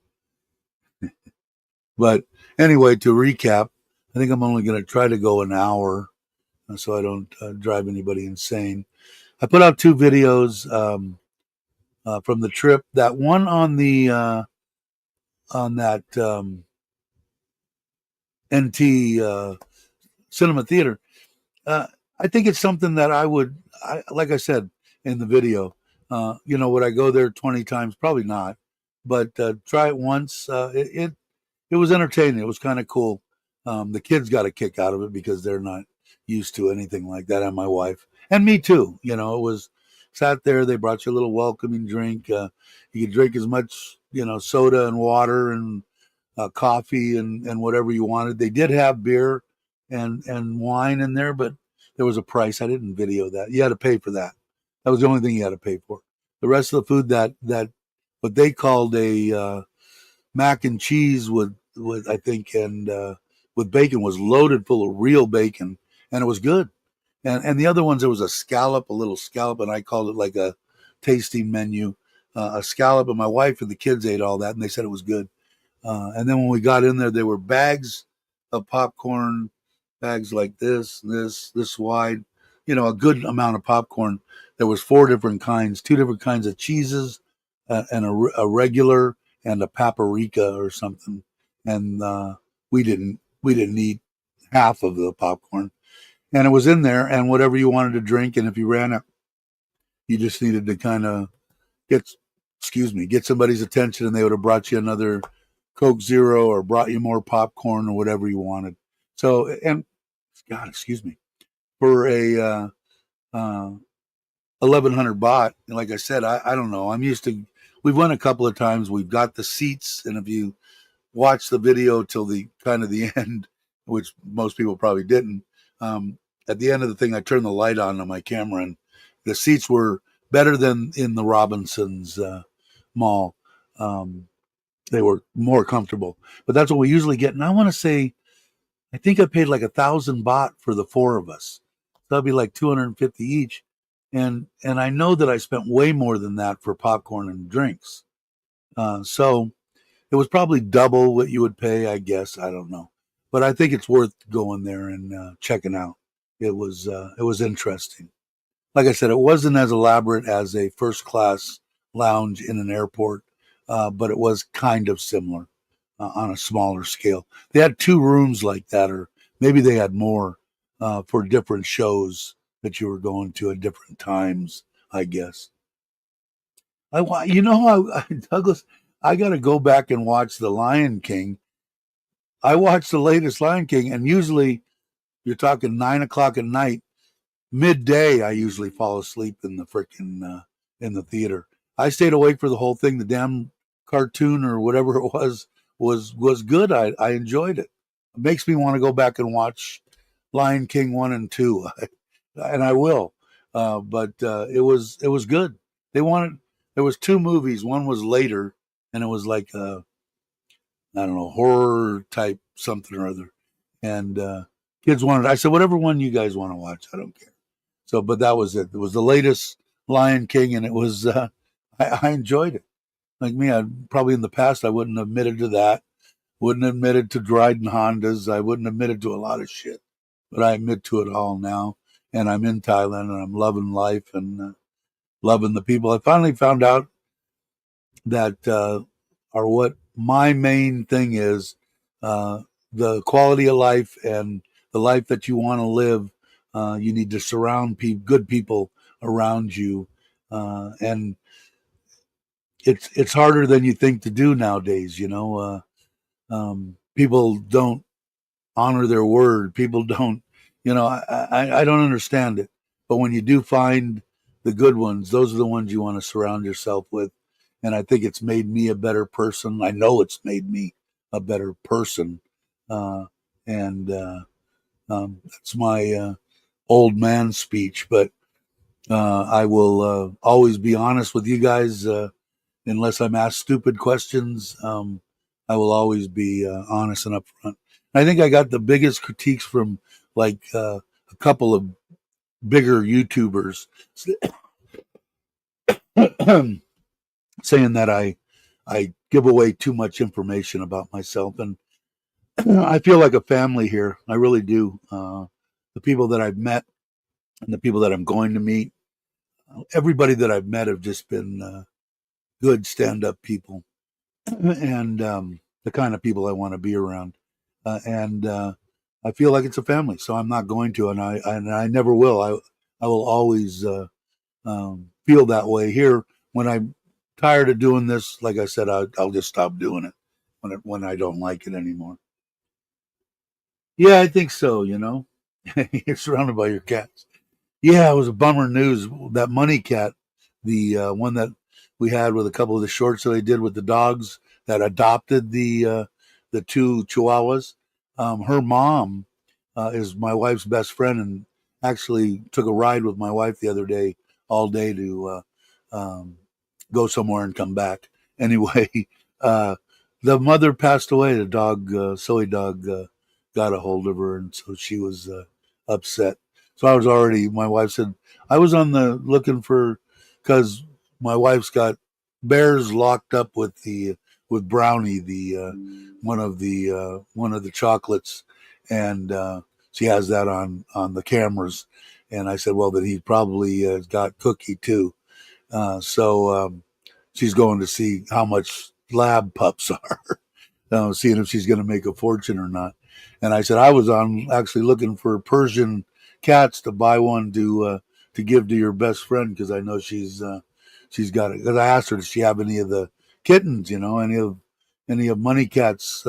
But anyway, to recap, I think I'm only going to try to go an hour, so I don't drive anybody insane. I put out 2 videos from the trip. That one on the on that NT Cinema Theater. I think it's something that like I said in the video. Would I go there 20 times? Probably not. But try it once. It was entertaining. It was kind of cool. The kids got a kick out of it because they're not used to anything like that. And my wife and me too. It was sat there. They brought you a little welcoming drink. You could drink as much, soda and water and coffee and whatever you wanted. They did have beer and wine in there, but there was a price. I didn't video that. You had to pay for that. That was the only thing you had to pay for. The rest of the food that what they called a mac and cheese with I think and with bacon was loaded full of real bacon, and it was good. And the other ones, there was a little scallop, and I called it like a tasting menu, a scallop. And my wife and the kids ate all that, and they said it was good. And then when we got in there were bags of popcorn, bags like this wide, a good amount of popcorn. There was 4 different kinds, 2 different kinds of cheeses, and a regular and a paprika or something. And we didn't eat half of the popcorn, and it was in there. And whatever you wanted to drink, and if you ran out, you just needed to kind of get somebody's attention, and they would have brought you another Coke Zero or brought you more popcorn or whatever you wanted. So, and God, excuse me, for a 1,100 baht, like I said, I don't know. I'm used to. We've went a couple of times. We've got the seats, and if you watch the video till the kind of the end, which most people probably didn't, at the end of the thing, I turned the light on my camera, and the seats were better than in the Robinsons mall. They were more comfortable, but that's what we usually get. And I want to say, I think I paid like 1,000 baht for the 4 of us. So that'd be like 250 each. And I know that I spent way more than that for popcorn and drinks. So it was probably double what you would pay, I guess. I don't know, but I think it's worth going there and checking out. It was interesting. Like I said, it wasn't as elaborate as a first class lounge in an airport, but it was kind of similar on a smaller scale. They had 2 rooms like that, or maybe they had more for different shows that you were going to at different times, I guess. Douglas, I got to go back and watch The Lion King. I watched the latest Lion King, and usually you're talking 9 o'clock at night. Midday, I usually fall asleep in the freaking in the theater. I stayed awake for the whole thing. The damn cartoon or whatever it was good. I enjoyed it. It makes me want to go back and watch Lion King 1 and 2, and I will. But it was good. There was 2 movies. One was later, and it was like I don't know, horror type something or other. And kids wanted. I said, whatever one you guys want to watch, I don't care. So, but that was it. It was the latest Lion King, and it was. I enjoyed it. Like me, I probably in the past I wouldn't have admitted to that. Wouldn't have admitted to riding Hondas. I wouldn't have admitted to a lot of shit, but I admit to it all now. And I'm in Thailand, and I'm loving life and loving the people. I finally found out that are what my main thing is. Uh, the quality of life and the life that you want to live, you need to surround good people around you, and it's harder than you think to do nowadays. People don't honor their word. People don't, I don't understand it. But when you do find the good ones, those are the ones you want to surround yourself with. And I think it's made me a better person. I know it's made me a better person. Uh, and That's my old man speech. But I will always be honest with you guys. Unless I'm asked stupid questions, I will always be honest and upfront. I think I got the biggest critiques from like a couple of bigger YouTubers saying that I give away too much information about myself, and I feel like a family here. I really do. The people that I've met and the people that I'm going to meet, everybody that I've met have just been good stand-up people, and the kind of people I want to be around. And I feel like it's a family, so I'm not going to, and I never will. I will always feel that way here. When I'm tired of doing this, like I said, I'll just stop doing it when I don't like it anymore. Yeah, I think so. You're surrounded by your cats. Yeah, it was a bummer news. That Money Cat, the one that we had with a couple of the shorts that I did with the dogs that adopted the two Chihuahuas. Her mom is my wife's best friend, and actually took a ride with my wife the other day, all day to um, go somewhere and come back. Anyway, uh, the mother passed away. The dog, Soy dog, got a hold of her, and so she was upset. So I was already. My wife said I was on the looking for, because my wife's got bears locked up with Brownie, the one of the chocolates, and she has that on the cameras. And I said, well, that he probably got Cookie too. So she's going to see how much lab pups are, seeing if she's going to make a fortune or not. And I said I was on actually looking for Persian cats to buy one to give to your best friend, because I know she's got it. Because I asked her, does she have any of the kittens? Any of Money Cat's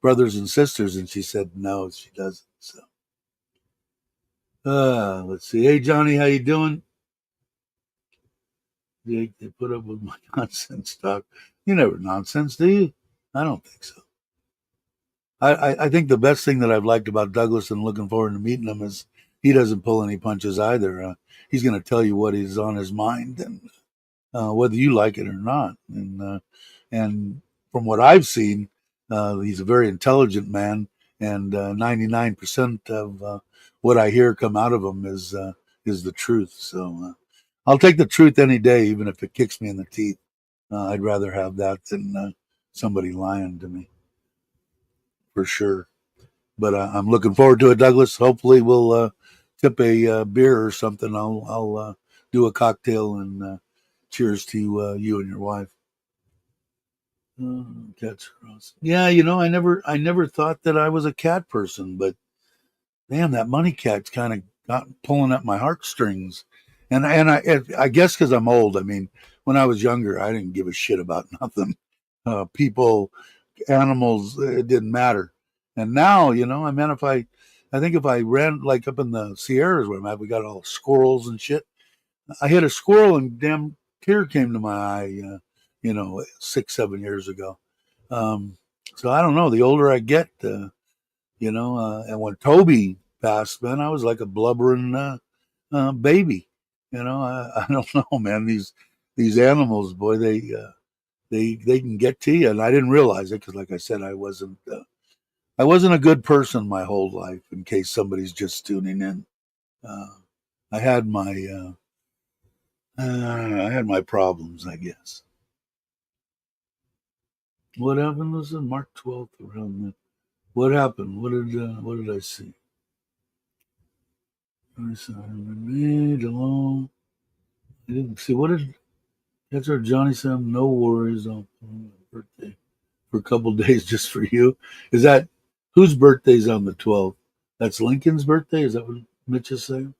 brothers and sisters? And she said no, she doesn't. So let's see. Hey Johnny, how you doing? They put up with my nonsense talk. You never nonsense, do you? I don't think so. I think the best thing that I've liked about Douglas and looking forward to meeting him is he doesn't pull any punches either. He's going to tell you what is on his mind, and whether you like it or not. And from what I've seen, he's a very intelligent man, and 99% of what I hear come out of him is the truth. So I'll take the truth any day, even if it kicks me in the teeth. I'd rather have that than somebody lying to me, for sure. But I'm looking forward to it, Douglas. Hopefully, we'll tip a beer or something. I'll do a cocktail and cheers to you and your wife. Cats cross. Yeah, I never thought that I was a cat person, but damn, that Money Cat's kind of got pulling at my heartstrings. And I guess because I'm old. I mean, when I was younger, I didn't give a shit about nothing. People, animals, it didn't matter. And now, I mean, I think if I ran like up in the Sierras where I'm at, we got all squirrels and shit. I hit a squirrel and damn tear came to my eye, 6, 7 years ago. Um, so I don't know. The older I get, and when Toby passed, man, I was like a blubbering baby. I don't know, man. These animals, boy, they can get to you, and I didn't realize it because, like I said, I wasn't a good person my whole life. In case somebody's just tuning in, uh, I had my problems, I guess. What happened was on March 12th around the, what happened? What did I see? I saw made alone. I didn't see what did That's our Johnny Sam. No worries on birthday for a couple days just for you. Is that whose birthday's on the 12th? That's Lincoln's birthday. Is that what Mitch is saying?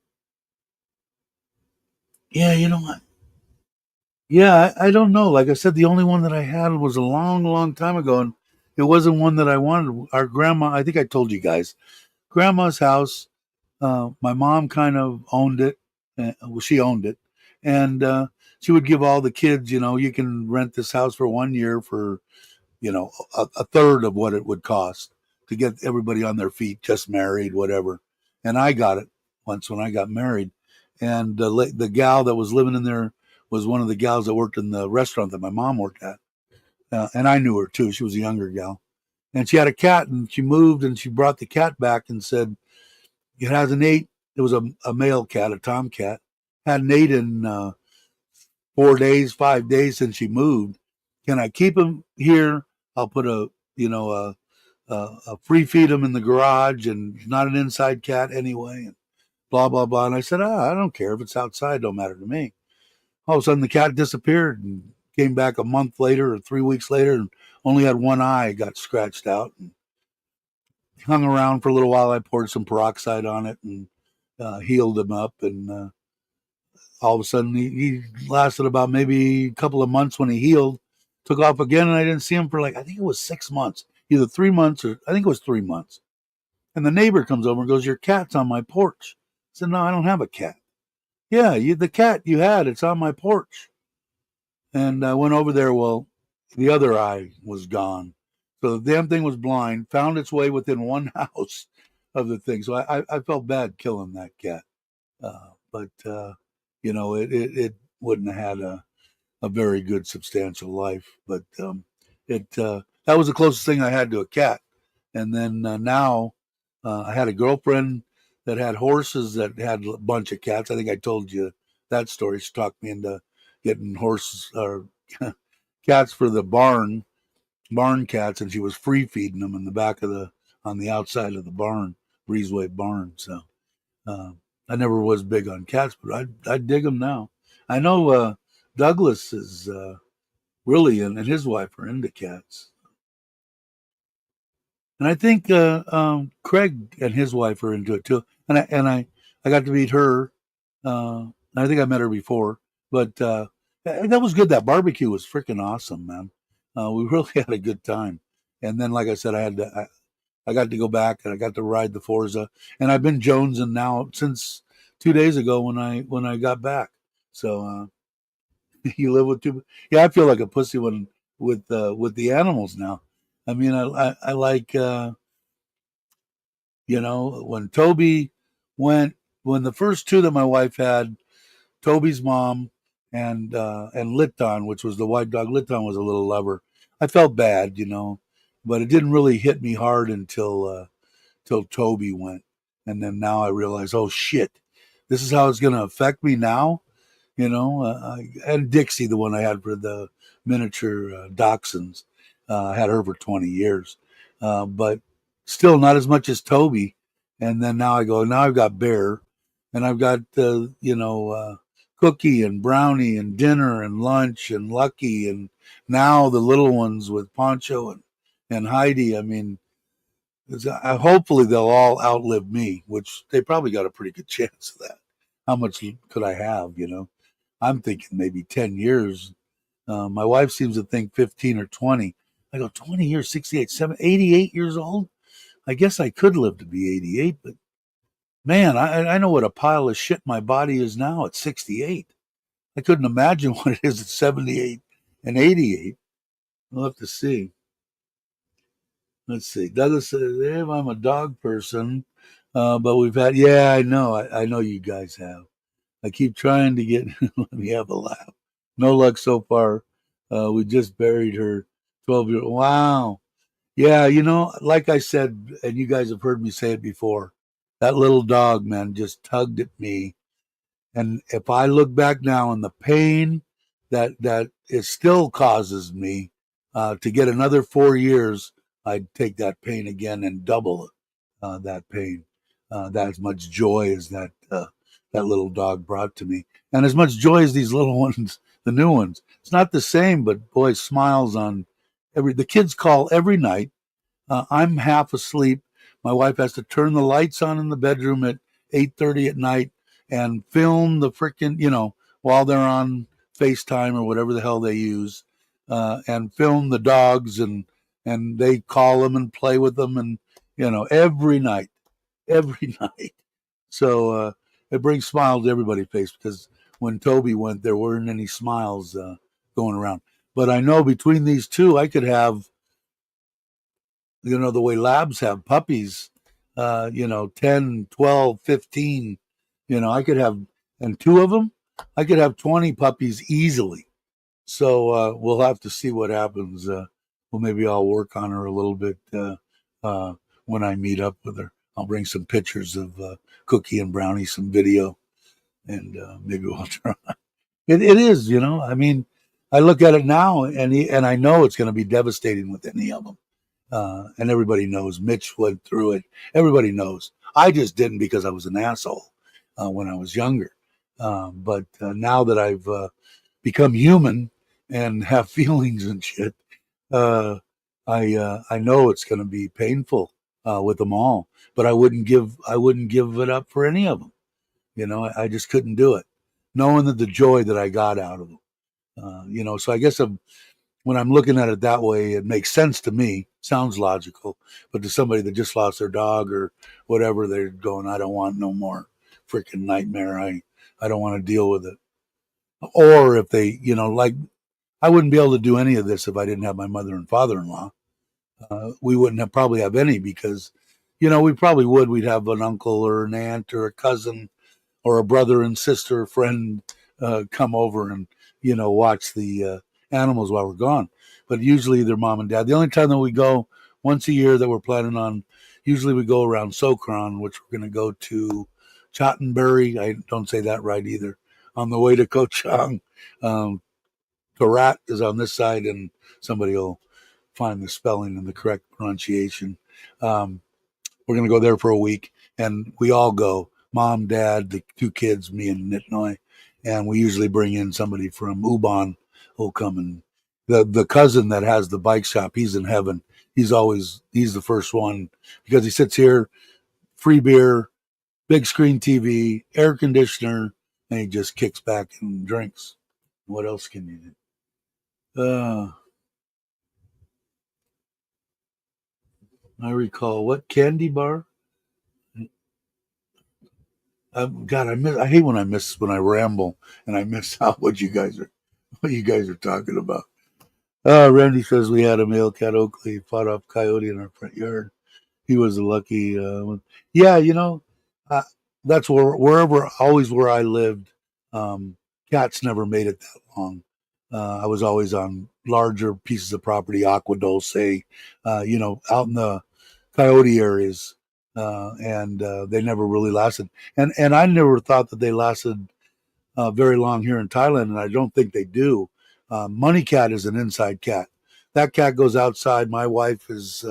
Yeah, you know what? Yeah, I don't know. Like I said, the only one that I had was a long, long time ago, and it wasn't one that I wanted. Our grandma, I think I told you guys, grandma's house. My mom kind of owned it. Well, she owned it, and she would give all the kids, you can rent this house for 1 year for, a third of what it would cost to get everybody on their feet, just married, whatever. And I got it once when I got married, and the gal that was living in there was one of the gals that worked in the restaurant that my mom worked at, and I knew her too. She was a younger gal, and she had a cat, and she moved, and she brought the cat back and said, it hasn't ate. It was a male cat, a tomcat. Hadn't ate in 4 days, 5 days since she moved. Can I keep him here? I'll put a free feed him in the garage, and he's not an inside cat anyway. And blah blah blah. And I said, I don't care if it's outside. Don't matter to me. All of a sudden, the cat disappeared and came back a month later or 3 weeks later, and only had one eye got scratched out. And hung around for a little while. I poured some peroxide on it and healed him up. And all of a sudden, he lasted about maybe a couple of months when he healed. Took off again, and I didn't see him for I think it was 6 months, either 3 months or I think it was 3 months. And the neighbor comes over and goes, "Your cat's on my porch." I said, "No, I don't have a cat." "Yeah, the cat you had, it's on my porch." And I went over there. Well, the other eye was gone. So the damn thing was blind, found its way within one house of the thing. So I felt bad killing that cat. But it wouldn't have had a very good, substantial life. But that was the closest thing I had to a cat. And then now I had a girlfriend that had horses that had a bunch of cats. I think I told you that story. She talked me into getting horses or cats for the barn cats, and she was free feeding them in the back of on the outside of the barn, breezeway barn. So uh, I never was big on cats, but I dig them now. I know Douglas is really and his wife are into cats, and I think Craig and his wife are into it too. And I got to meet her. I think I met her before, but that was good. That barbecue was freaking awesome, man. We really had a good time. And then, like I said, I got to go back and I got to ride the Forza, and I've been jonesing now since 2 days ago when I got back. So you live with two. Yeah, I feel like a pussy with the animals now. I mean, I like when Toby went when the first two that my wife had, Toby's mom and Litton, which was the white dog. Litton was a little lover. I felt bad, but it didn't really hit me hard until Toby went, and then now I realize, oh shit, this is how it's going to affect me now. And Dixie, the one I had for the miniature dachshunds, I had her for 20 years, but still not as much as Toby. And then now I've got Bear, and I've got Cookie and Brownie and dinner and lunch and Lucky, and now the little ones with Poncho and Heidi. I mean, hopefully they'll all outlive me, which they probably got a pretty good chance of that. How much could I have? I'm thinking maybe 10 years. My wife seems to think 15 or 20. I go, 20 years, 68, 88 years old? I guess I could live to be 88, but man, I know what a pile of shit my body is now at 68. I couldn't imagine what it is at 78 and 88. We'll have to see. Let's see. Douglas says, "If I'm a dog person, but we've had, yeah, I know. I know you guys have. I keep trying to get, let me have a laugh. No luck so far. We just buried her 12-year. Wow. Yeah, like I said, and you guys have heard me say it before, that little dog, man, just tugged at me. And if I look back now on the pain that it still causes me to get another 4 years, I'd take that pain again and double that pain. That as much joy as that little dog brought to me, and as much joy as these little ones the new ones. It's not the same, but boy, smiles on the kids call every night. I'm half asleep. My wife has to turn the lights on in the bedroom at 8:30 at night and film the freaking, while they're on FaceTime or whatever the hell they use, and film the dogs, and they call them and play with them, and every night, every night. So it brings smiles to everybody's face, because when Toby went, there weren't any smiles going around. But I know between these two, I could have, the way labs have puppies, 10, 12, 15, I could have, and two of them, I could have 20 puppies easily. So we'll have to see what happens. Well, maybe I'll work on her a little bit when I meet up with her. I'll bring some pictures of Cookie and Brownie, some video, and maybe we'll try. It is, I mean, I look at it now, and I know it's going to be devastating with any of them. And everybody knows Mitch went through it. Everybody knows. I just didn't, because I was an asshole when I was younger. But now that I've become human and have feelings and shit, I know it's going to be painful with them all. But I wouldn't give it up for any of them. I just couldn't do it, knowing that the joy that I got out of them. So I guess when I'm looking at it that way, it makes sense to me. Sounds logical. But to somebody that just lost their dog or whatever, they're going, I don't want no more freaking nightmare. I don't want to deal with it. Or if they, like, I wouldn't be able to do any of this if I didn't have my mother and father-in-law. We wouldn't probably have any, because, we probably would. We'd have an uncle or an aunt or a cousin or a brother and sister friend come over and, watch the animals while we're gone. But usually they're mom and dad. The only time that we go once a year that we're planning on, usually we go around Sokran, which we're going to go to Chottenbury. I don't say that right either. On the way to Ko Chang. Karat is on this side, and somebody will find the spelling and the correct pronunciation. We're going to go there for a week, and we all go. Mom, dad, the two kids, me and Nitnoy. And we usually bring in somebody from Ubon who'll come, and the cousin that has the bike shop, he's in heaven. He's the first one, because he sits here, free beer, big screen TV, air conditioner, and he just kicks back and drinks. What else can you do? I recall what candy bar? God, I hate when I ramble and I miss out what you guys are talking about. Randy says we had a male cat Oakley fought off coyote in our front yard. He was a lucky one. Yeah, uh, that's always where I lived. Cats never made it that long. I was always on larger pieces of property, Aqua Dulce, out in the coyote areas, and they never really lasted. And I never thought that they lasted very long here in Thailand, and I don't think they do. Money Cat is an inside cat. That cat goes outside. My wife is,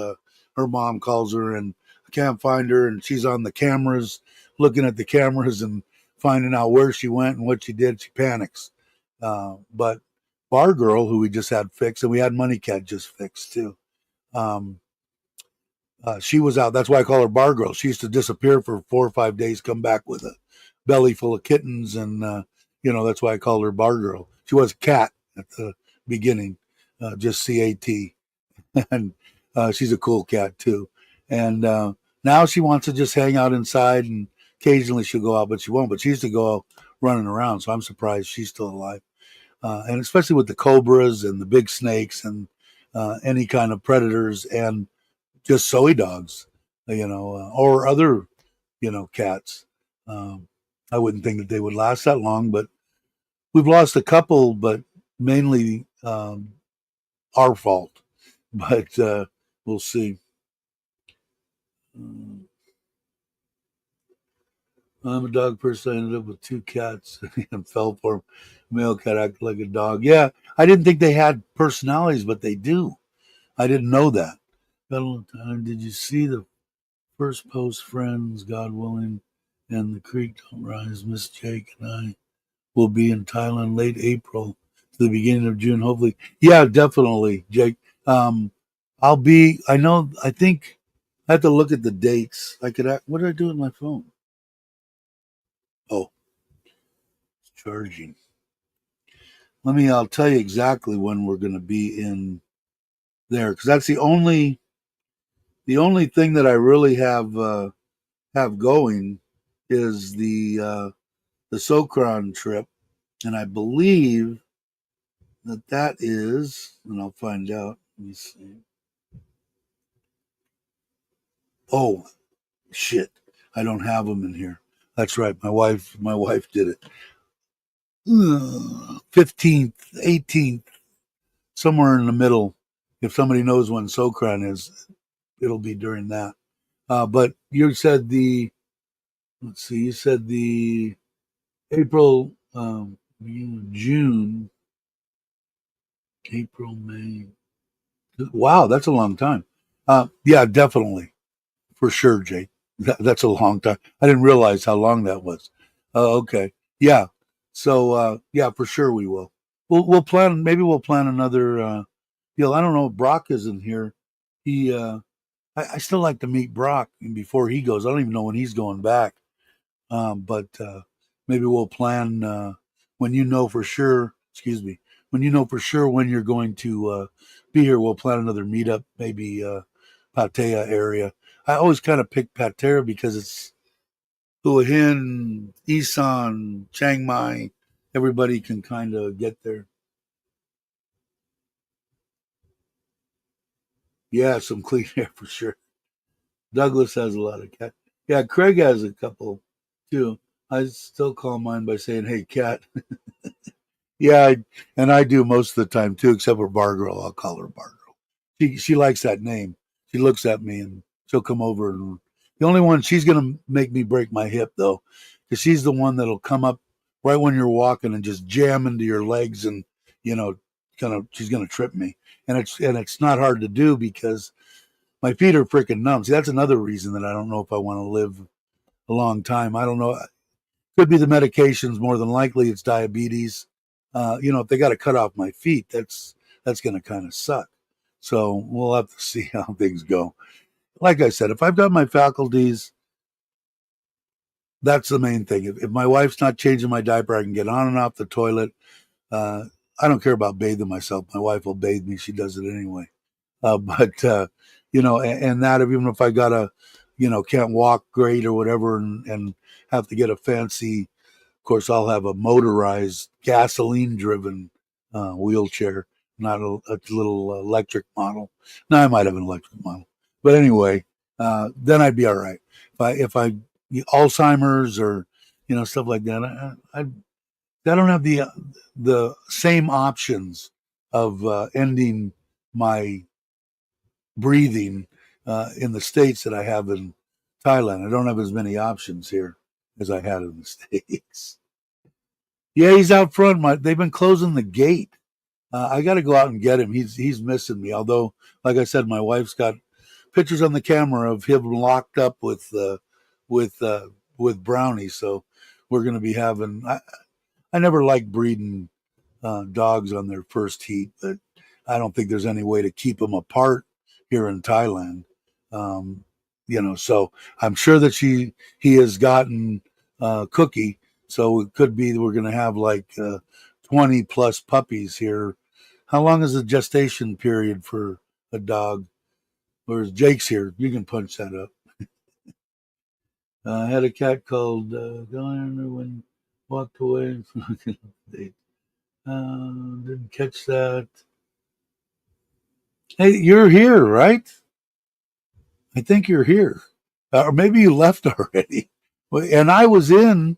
her mom calls her, and I can't find her, and she's on the cameras, looking at the cameras and finding out where she went and what she did. She panics. But Bar Girl, who we just had fixed, and we had Money Cat just fixed too. Um, she was out. That's why I call her Bar Girl. She used to disappear for 4 or 5 days, come back with a belly full of kittens, and that's why I called her Bar Girl. She was a cat at the beginning, just CAT, and she's a cool cat too. And now she wants to just hang out inside, and occasionally she'll go out, but she won't. But she used to go out running around, so I'm surprised she's still alive. And especially with the cobras and the big snakes and any kind of predators, and just soy dogs, or other, cats. Um, I wouldn't think that they would last that long, but we've lost a couple, but mainly our fault. But we'll see. Um, I'm a dog person. I ended up with two cats and fell for them. Male cat acted like a dog. Yeah, I didn't think they had personalities, but they do. I didn't know that. Valentine, did you see the first post? Friends, God willing, and the creek don't rise. Miss Jake and I will be in Thailand late April. the beginning of June, hopefully. Yeah, definitely, Jake. Um, I think I have to look at the dates. What did I do with my phone? Oh, it's charging. I'll tell you exactly when we're going to be in there because that's the only thing that I really have going is the Sokran trip, and I believe that is, and I'll find out. Let me see. Oh shit, I don't have them in here. That's right. My wife did it. 15th, 18th, somewhere in the middle. If somebody knows when Sokran is, it'll be during that. But you said let's see, you said the April, June, April, May. Wow, that's a long time. Yeah, definitely, for sure, Jake. That's a long time. I didn't realize how long that was. Okay, yeah. So yeah, for sure we will. We'll plan. Maybe we'll plan another deal. I don't know. Brock isn't here. He. I still like to meet Brock before he goes. I don't even know when he's going back. But maybe we'll plan when you know for sure. Excuse me. When you know for sure when you're going to be here, we'll plan another meetup. Maybe Pattaya area. I always kind of pick Pattaya because it's Hua Hin, Isan, Chiang Mai. Everybody can kind of get there. Yeah, some clean air for sure. Douglas has a lot of cat. Yeah, Craig has a couple too. I still call mine by saying, "Hey, cat." Yeah, and I do most of the time too, except for Bar Girl. I'll call her Bar Girl. She likes that name. She looks at me and she'll come over. And the only one she's gonna make me break my hip though, because she's the one that'll come up right when you're walking and just jam into your legs and you know, kind of she's gonna trip me. And it's not hard to do because my feet are freaking numb. See, that's another reason that I don't know if I want to live a long time. I don't know. Could be the medications. More than likely, it's diabetes. If they got to cut off my feet, that's going to kind of suck. So we'll have to see how things go. Like I said, if I've got my faculties, that's the main thing. If my wife's not changing my diaper, I can get on and off the toilet. Uh, I don't care about bathing myself. My wife will bathe me. She does it anyway. But and that even if I gotta, can't walk great or whatever, and have to get a fancy. Of course, I'll have a motorized, gasoline-driven wheelchair, not a little electric model. No, I might have an electric model, but anyway, then I'd be all right. If I Alzheimer's or stuff like that, I don't have the same options of ending my breathing in the States that I have in Thailand. I don't have as many options here as I had in the States. Yeah, he's out front. They've been closing the gate. I got to go out and get him. He's missing me. Although, like I said, my wife's got pictures on the camera of him locked up with with Brownie. So we're going to be having. I never liked breeding dogs on their first heat, but I don't think there's any way to keep them apart here in Thailand. Um, so I'm sure that he has gotten Cookie, so it could be that we're going to have like 20 plus puppies here. How long is the gestation period for a dog? Whereas Jake's here, you can punch that up. I had a cat called Garner when walked away. Didn't catch that. Hey, you're here, right? I think you're here. Or maybe you left already. And I was in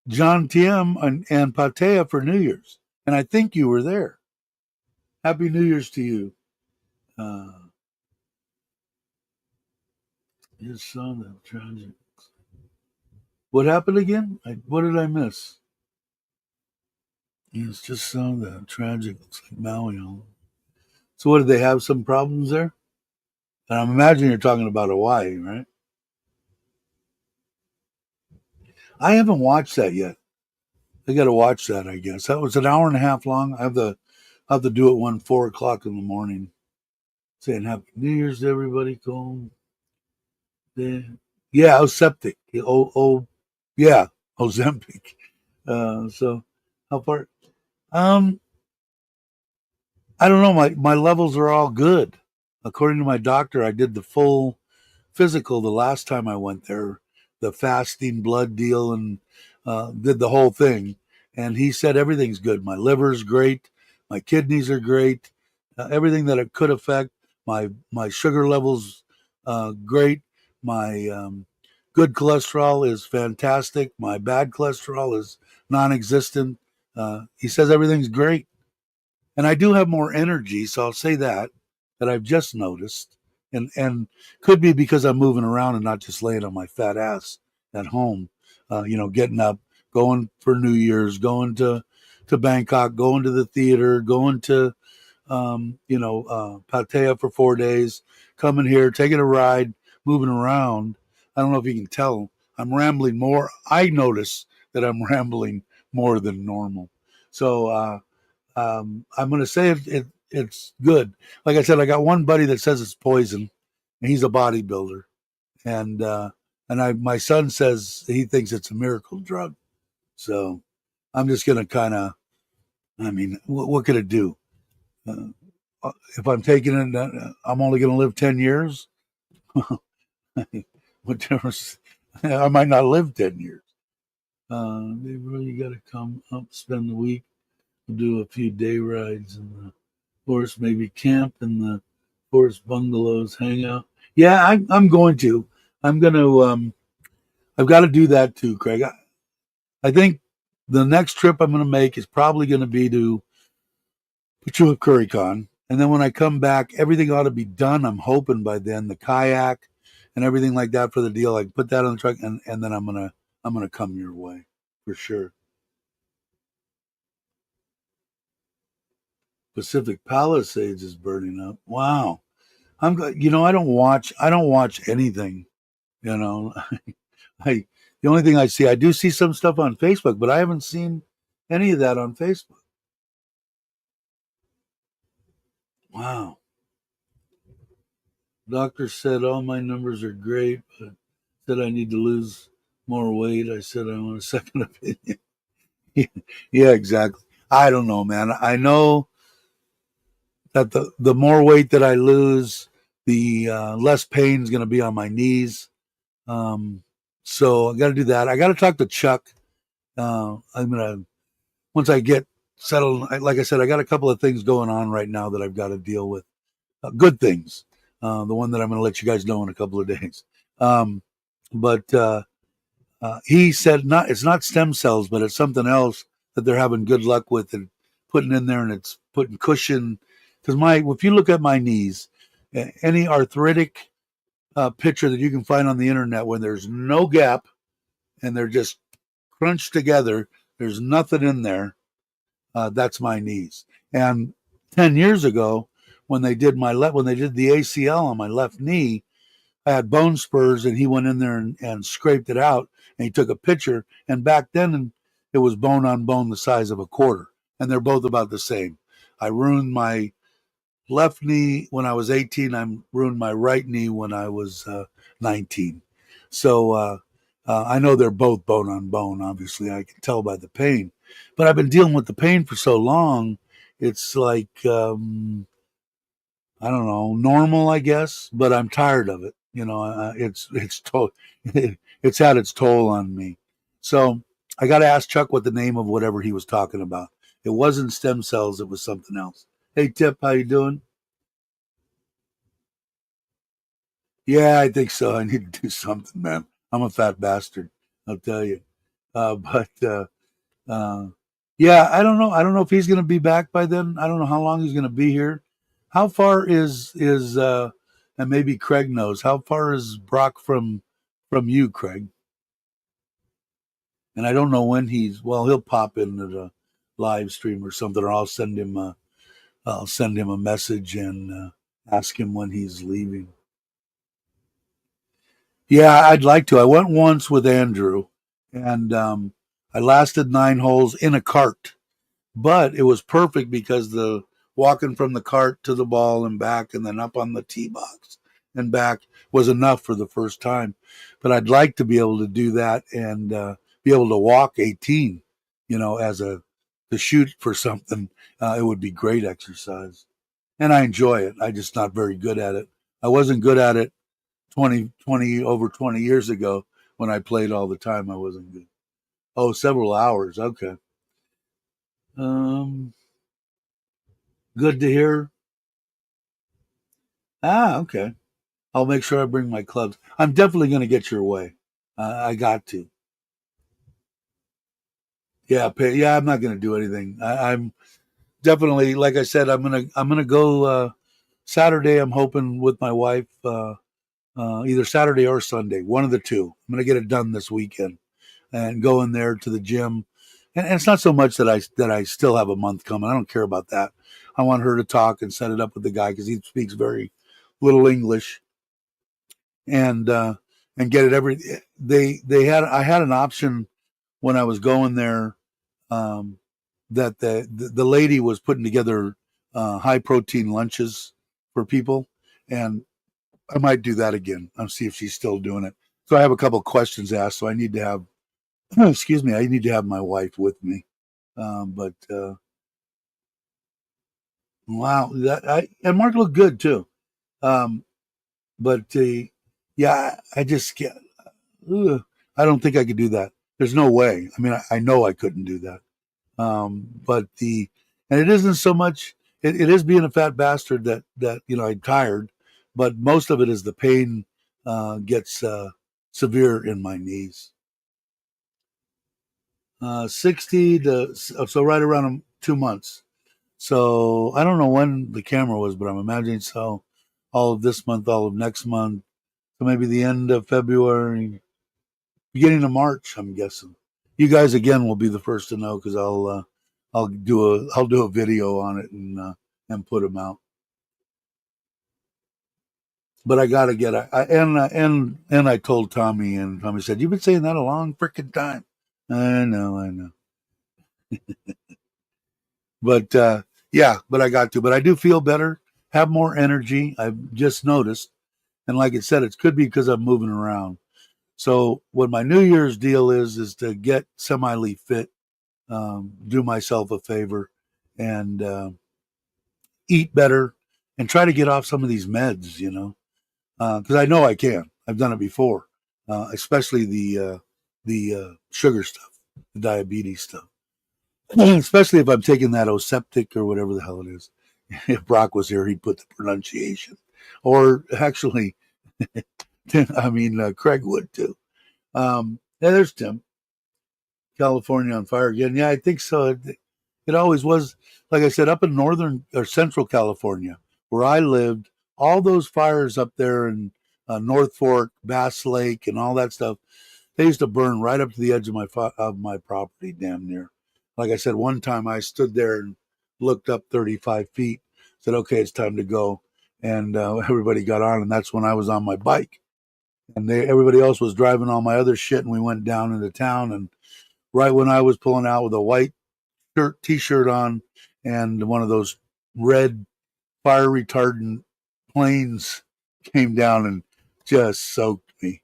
John Tiem and Pattaya for New Year's. And I think you were there. Happy New Year's to you. Uh, just saw that tragic. What happened again? What did I miss? Yes, just saw that tragic. Looks like Maui. So, what did they have? Some problems there? And I'm imagining you're talking about Hawaii, right? I haven't watched that yet. I got to watch that. I guess that was an hour and a half long. I have to do it 4 o'clock in the morning, saying Happy New Year's to everybody. Go there. Yeah, I was septic. Yeah, Ozempic. So how far? Um, I don't know. My levels are all good. According to my doctor, I did the full physical the last time I went there, the fasting blood deal, and did the whole thing. And he said everything's good. My liver's great. My kidneys are great. Everything that it could affect. My sugar levels great. My good cholesterol is fantastic. My bad cholesterol is non-existent. He says everything's great. And I do have more energy, so I'll say that I've just noticed, and could be because I'm moving around and not just laying on my fat ass at home. Getting up, going for New Year's, going to Bangkok, going to the theater, going to Pattaya for 4 days, coming here, taking a ride, moving around. I don't know if you can tell. I'm rambling more. I notice that I'm rambling more than normal. So I'm going to say it's good. Like I said, I got one buddy that says it's poison, and he's a bodybuilder, and my son says he thinks it's a miracle drug. So I'm just going to kind of, I mean, what could it do? Uh, if I'm taking it, I'm only going to live 10 years. What difference? I might not live 10 years. They really got to come up, spend the week, do a few day rides, and course, maybe camp in the forest bungalows, hang out. Yeah, I'm going to. I'm going to. I've got to do that too, Craig. I think the next trip I'm going to make is probably going to be to Pachua Currycon, and then when I come back, everything ought to be done. I'm hoping by then the kayak and everything like that for the deal. I can put that on the truck, and then I'm gonna come your way for sure. Pacific Palisades is burning up. Wow. I don't watch anything, you know. I the only thing I do see some stuff on Facebook, but I haven't seen any of that on Facebook. Wow. Doctor said all my numbers are great, but said I need to lose more weight. I said I want a second opinion. Yeah, exactly. I don't know, man. I know that the more weight that I lose, the less pain is going to be on my knees. So I got to do that. I got to talk to Chuck. I'm gonna once I get settled. Like I said, I got a couple of things going on right now that I've got to deal with. Good things. The one that I'm going to let you guys know in a couple of days. Um, but he said not it's not stem cells, but it's something else that they're having good luck with and putting in there, and it's putting cushion. Because if you look at my knees, any arthritic picture that you can find on the internet when there's no gap and they're just crunched together, there's nothing in there. That's my knees. And 10 years ago, when they did the ACL on my left knee, I had bone spurs, and he went in there and scraped it out, and he took a picture. And back then, it was bone on bone the size of a quarter, and they're both about the same. I ruined my left knee when I was 18. I ruined my right knee when I was 19. So I know they're both bone on bone. Obviously, I can tell by the pain. But I've been dealing with the pain for so long. It's like I don't know, normal, I guess. But I'm tired of it. It's had its toll on me. So I got to ask Chuck what the name of whatever he was talking about. It wasn't stem cells. It was something else. Hey, Tip, how you doing? Yeah, I think so. I need to do something, man. I'm a fat bastard. I'll tell you. But uh, yeah, I don't know. I don't know if he's going to be back by then. I don't know how long he's going to be here. How far and maybe Craig knows. How far is Brock from you, Craig? And I don't know when he'll pop into the live stream or something, or I'll send him a message and ask him when he's leaving. Yeah, I'd like to. I went once with Andrew, and I lasted 9 holes in a cart, but it was perfect because the walking from the cart to the ball and back and then up on the tee box and back was enough for the first time. But I'd like to be able to do that and be able to walk 18, as a to shoot for something. It would be great exercise, and I enjoy it. I'm just not very good at it. I wasn't good at it 20 years ago when I played all the time. I wasn't good. Oh, several hours. Okay. Um, Good to hear. Okay. I'll make sure I bring my clubs. I'm definitely going to get your way. I got to. Yeah, yeah. I'm not going to do anything. I'm definitely, like I said, I'm gonna go Saturday. I'm hoping with my wife, either Saturday or Sunday, one of the two. I'm gonna get it done this weekend and go in there to the gym. And it's not so much that I still have a month coming. I don't care about that. I want her to talk and set it up with the guy because he speaks very little English, and get it every. They had I had an option when I was going there, um, that the lady was putting together high protein lunches for people, and I might do that again. I'll see if she's still doing it. So I have a couple questions asked. So I need to have excuse me. I need to have my wife with me. But wow, and Mark looked good too. Um, but yeah, I just can't. Ugh, I don't think I could do that. There's no way. I mean, I know I couldn't do that. But and it isn't so much. It is being a fat bastard that I'm tired, but most of it is the pain gets severe in my knees. 60 to so right around 2 months. So I don't know when the camera was, but I'm imagining so. All of this month, all of next month, so maybe the end of February, beginning of March. I'm guessing. You guys again will be the first to know because I'll do a video on it and put them out. But I gotta get and I told Tommy, and Tommy said, "You've been saying that a long freaking time." I know. But yeah, but I got to. But I do feel better, have more energy. I've just noticed, and like I said, it could be because I'm moving around. So what my New Year's deal is to get semi fit, do myself a favor, and eat better, and try to get off some of these meds. Because I know I can. I've done it before, especially the sugar stuff, the diabetes stuff. Especially if I'm taking that Oseptic or whatever the hell it is. If Brock was here, he'd put the pronunciation. Or actually, I mean, Craig would too. Yeah, there's Tim. California on fire again. Yeah, I think so. It always was, like I said, up in northern or central California, where I lived, all those fires up there in North Fork, Bass Lake, and all that stuff, they used to burn right up to the edge of my property, damn near. Like I said, one time I stood there and looked up 35 feet, said, "Okay, it's time to go," and everybody got on, and that's when I was on my bike, and everybody else was driving all my other shit, and we went down into town, and right when I was pulling out with a white t-shirt on and one of those red fire retardant planes came down and just soaked me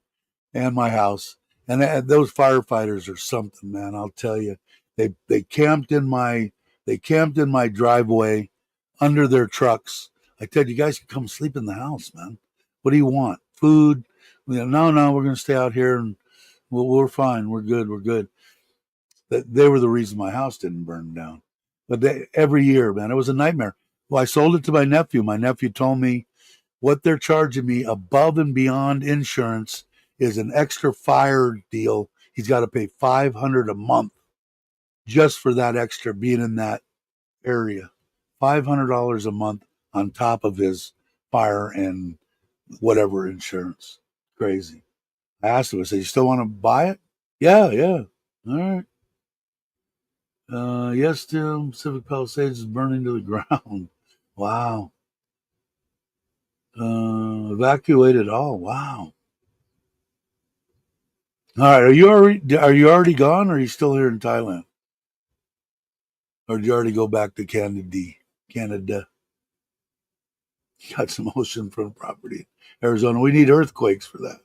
and my house. And those firefighters are something, man. I'll tell you. They camped in my driveway under their trucks. I said, "You guys can come sleep in the house, man. What do you want? Food?" No, we're going to stay out here and we're fine. We're good. We're good. They were the reason my house didn't burn down. But every year, man, it was a nightmare. Well, I sold it to my nephew. My nephew told me what they're charging me above and beyond insurance is an extra fire deal. He's got to pay $500 a month just for that extra being in that area. $500 a month on top of his fire and whatever insurance. Crazy. I asked him, I said, "You still want to buy it?" Yeah, yeah. All right. Yes, Tim. Pacific Palisades is burning to the ground. Wow. Evacuated all. Wow. All right, are you already gone, or are you still here in Thailand, or did you already go back to Canada? Canada got some ocean front property, Arizona. We need earthquakes for that.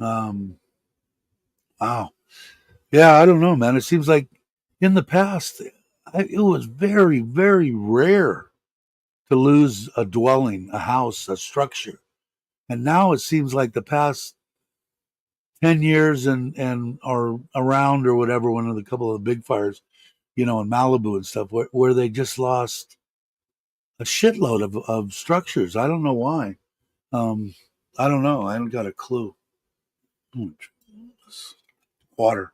Um, wow. Yeah, I don't know, man. It seems like in the past, it was very, very rare to lose a dwelling, a house, a structure. And now it seems like the past 10 years and or around or whatever, one of the couple of the big fires, in Malibu and stuff, where they just lost a shitload of structures. I don't know why. Um, I don't know. I haven't got a clue. Water.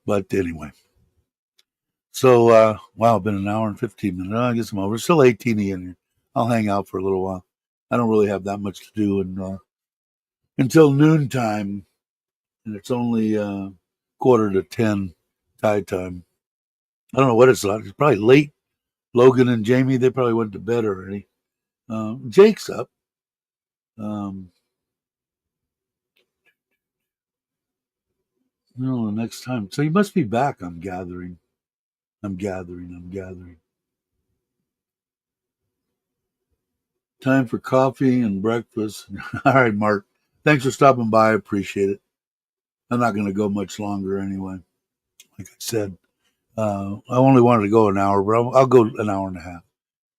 But anyway, so, wow, been an hour and 15 minutes. I guess I'm over. Still 18 in here. I'll hang out for a little while. I don't really have that much to do until noontime, and it's only quarter to 10 Thai time. I don't know what it's like. It's probably late. Logan and Jamie, they probably went to bed already. Jake's up. Um, no, the next time. So you must be back. I'm gathering. I'm gathering. I'm gathering. Time for coffee and breakfast. All right, Mark. Thanks for stopping by. I appreciate it. I'm not going to go much longer anyway. Like I said, I only wanted to go an hour, but I'll go an hour and a half.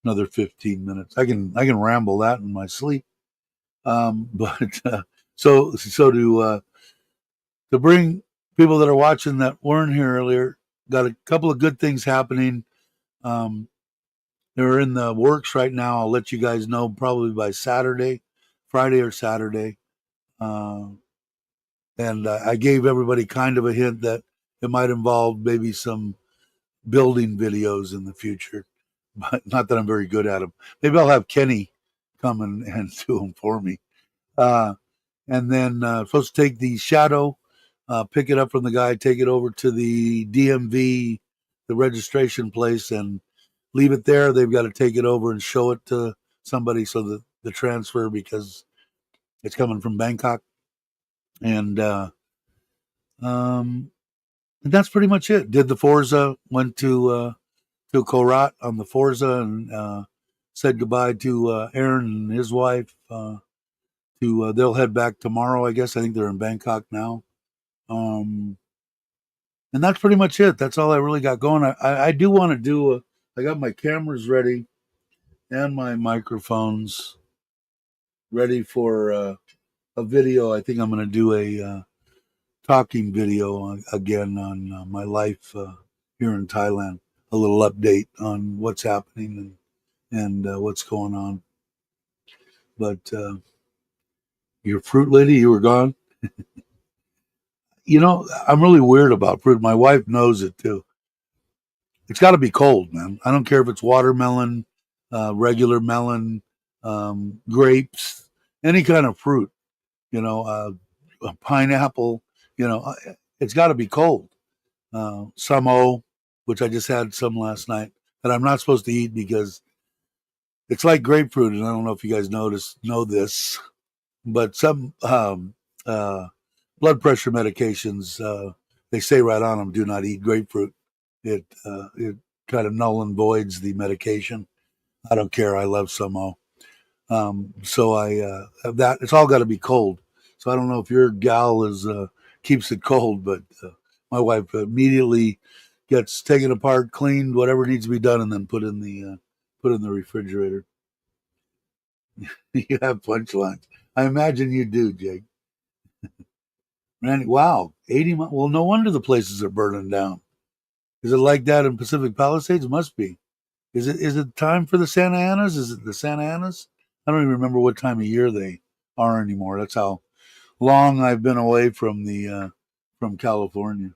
Another 15 minutes. I can ramble that in my sleep. But so to bring people that are watching that weren't here earlier, got a couple of good things happening. Um, they're in the works right now. I'll let you guys know probably by Saturday, Friday or Saturday. Uh, and I gave everybody kind of a hint that it might involve maybe some building videos in the future, but not that I'm very good at them. Maybe I'll have Kenny come and do them for me. Uh, and then supposed to take the shadow, pick it up from the guy, take it over to the DMV, the registration place, and leave it there. They've got to take it over and show it to somebody so that the transfer, because it's coming from Bangkok. And um, and that's pretty much it. Did the Forza, went to Korat on the Forza, and said goodbye to Aaron and his wife. They'll head back tomorrow, I guess. I think they're in Bangkok now. Um, and that's pretty much it. That's all I really got going. I do want to do. I got my cameras ready and my microphones ready for a video. I think I'm going to do a talking video again on my life here in Thailand. A little update on what's happening and what's going on. But your fruit lady, you were gone. I'm really weird about fruit. My wife knows it too. It's got to be cold, man. I don't care if it's watermelon, regular melon, grapes, any kind of fruit. A pineapple. It's got to be cold. Samo, which I just had some last night, that I'm not supposed to eat because it's like grapefruit, and I don't know if you guys know this, but some blood pressure medications, they say right on them, do not eat grapefruit. It kind of null and voids the medication. I don't care. I love Samo. So I have that. It's all got to be cold. So I don't know if your gal is keeps it cold, but my wife immediately gets taken apart, cleaned, whatever needs to be done, and then put in the refrigerator. You have punchlines. I imagine you do, Jake. Randy, wow, 80 miles. Well, no wonder the places are burning down. Is it like that in Pacific Palisades? It must be. Is it time for the Santa Anas? Is it the Santa Anas? I don't even remember what time of year they are anymore. That's how long I've been away from California.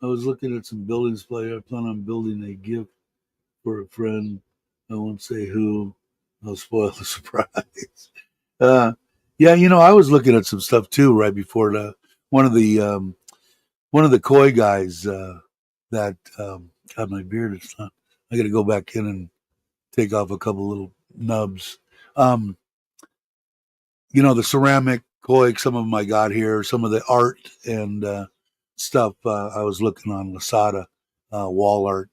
I was looking at some buildings play. I plan on building a gift for a friend. I won't say who. I'll spoil the surprise. Uh, yeah, I was looking at some stuff too right before one of the one of the Koi guys. that God, my beard is not. I got to go back in and take off a couple little nubs. Um, the ceramic koi, some of them I got here, some of the art and stuff I was looking on Lasada, wall art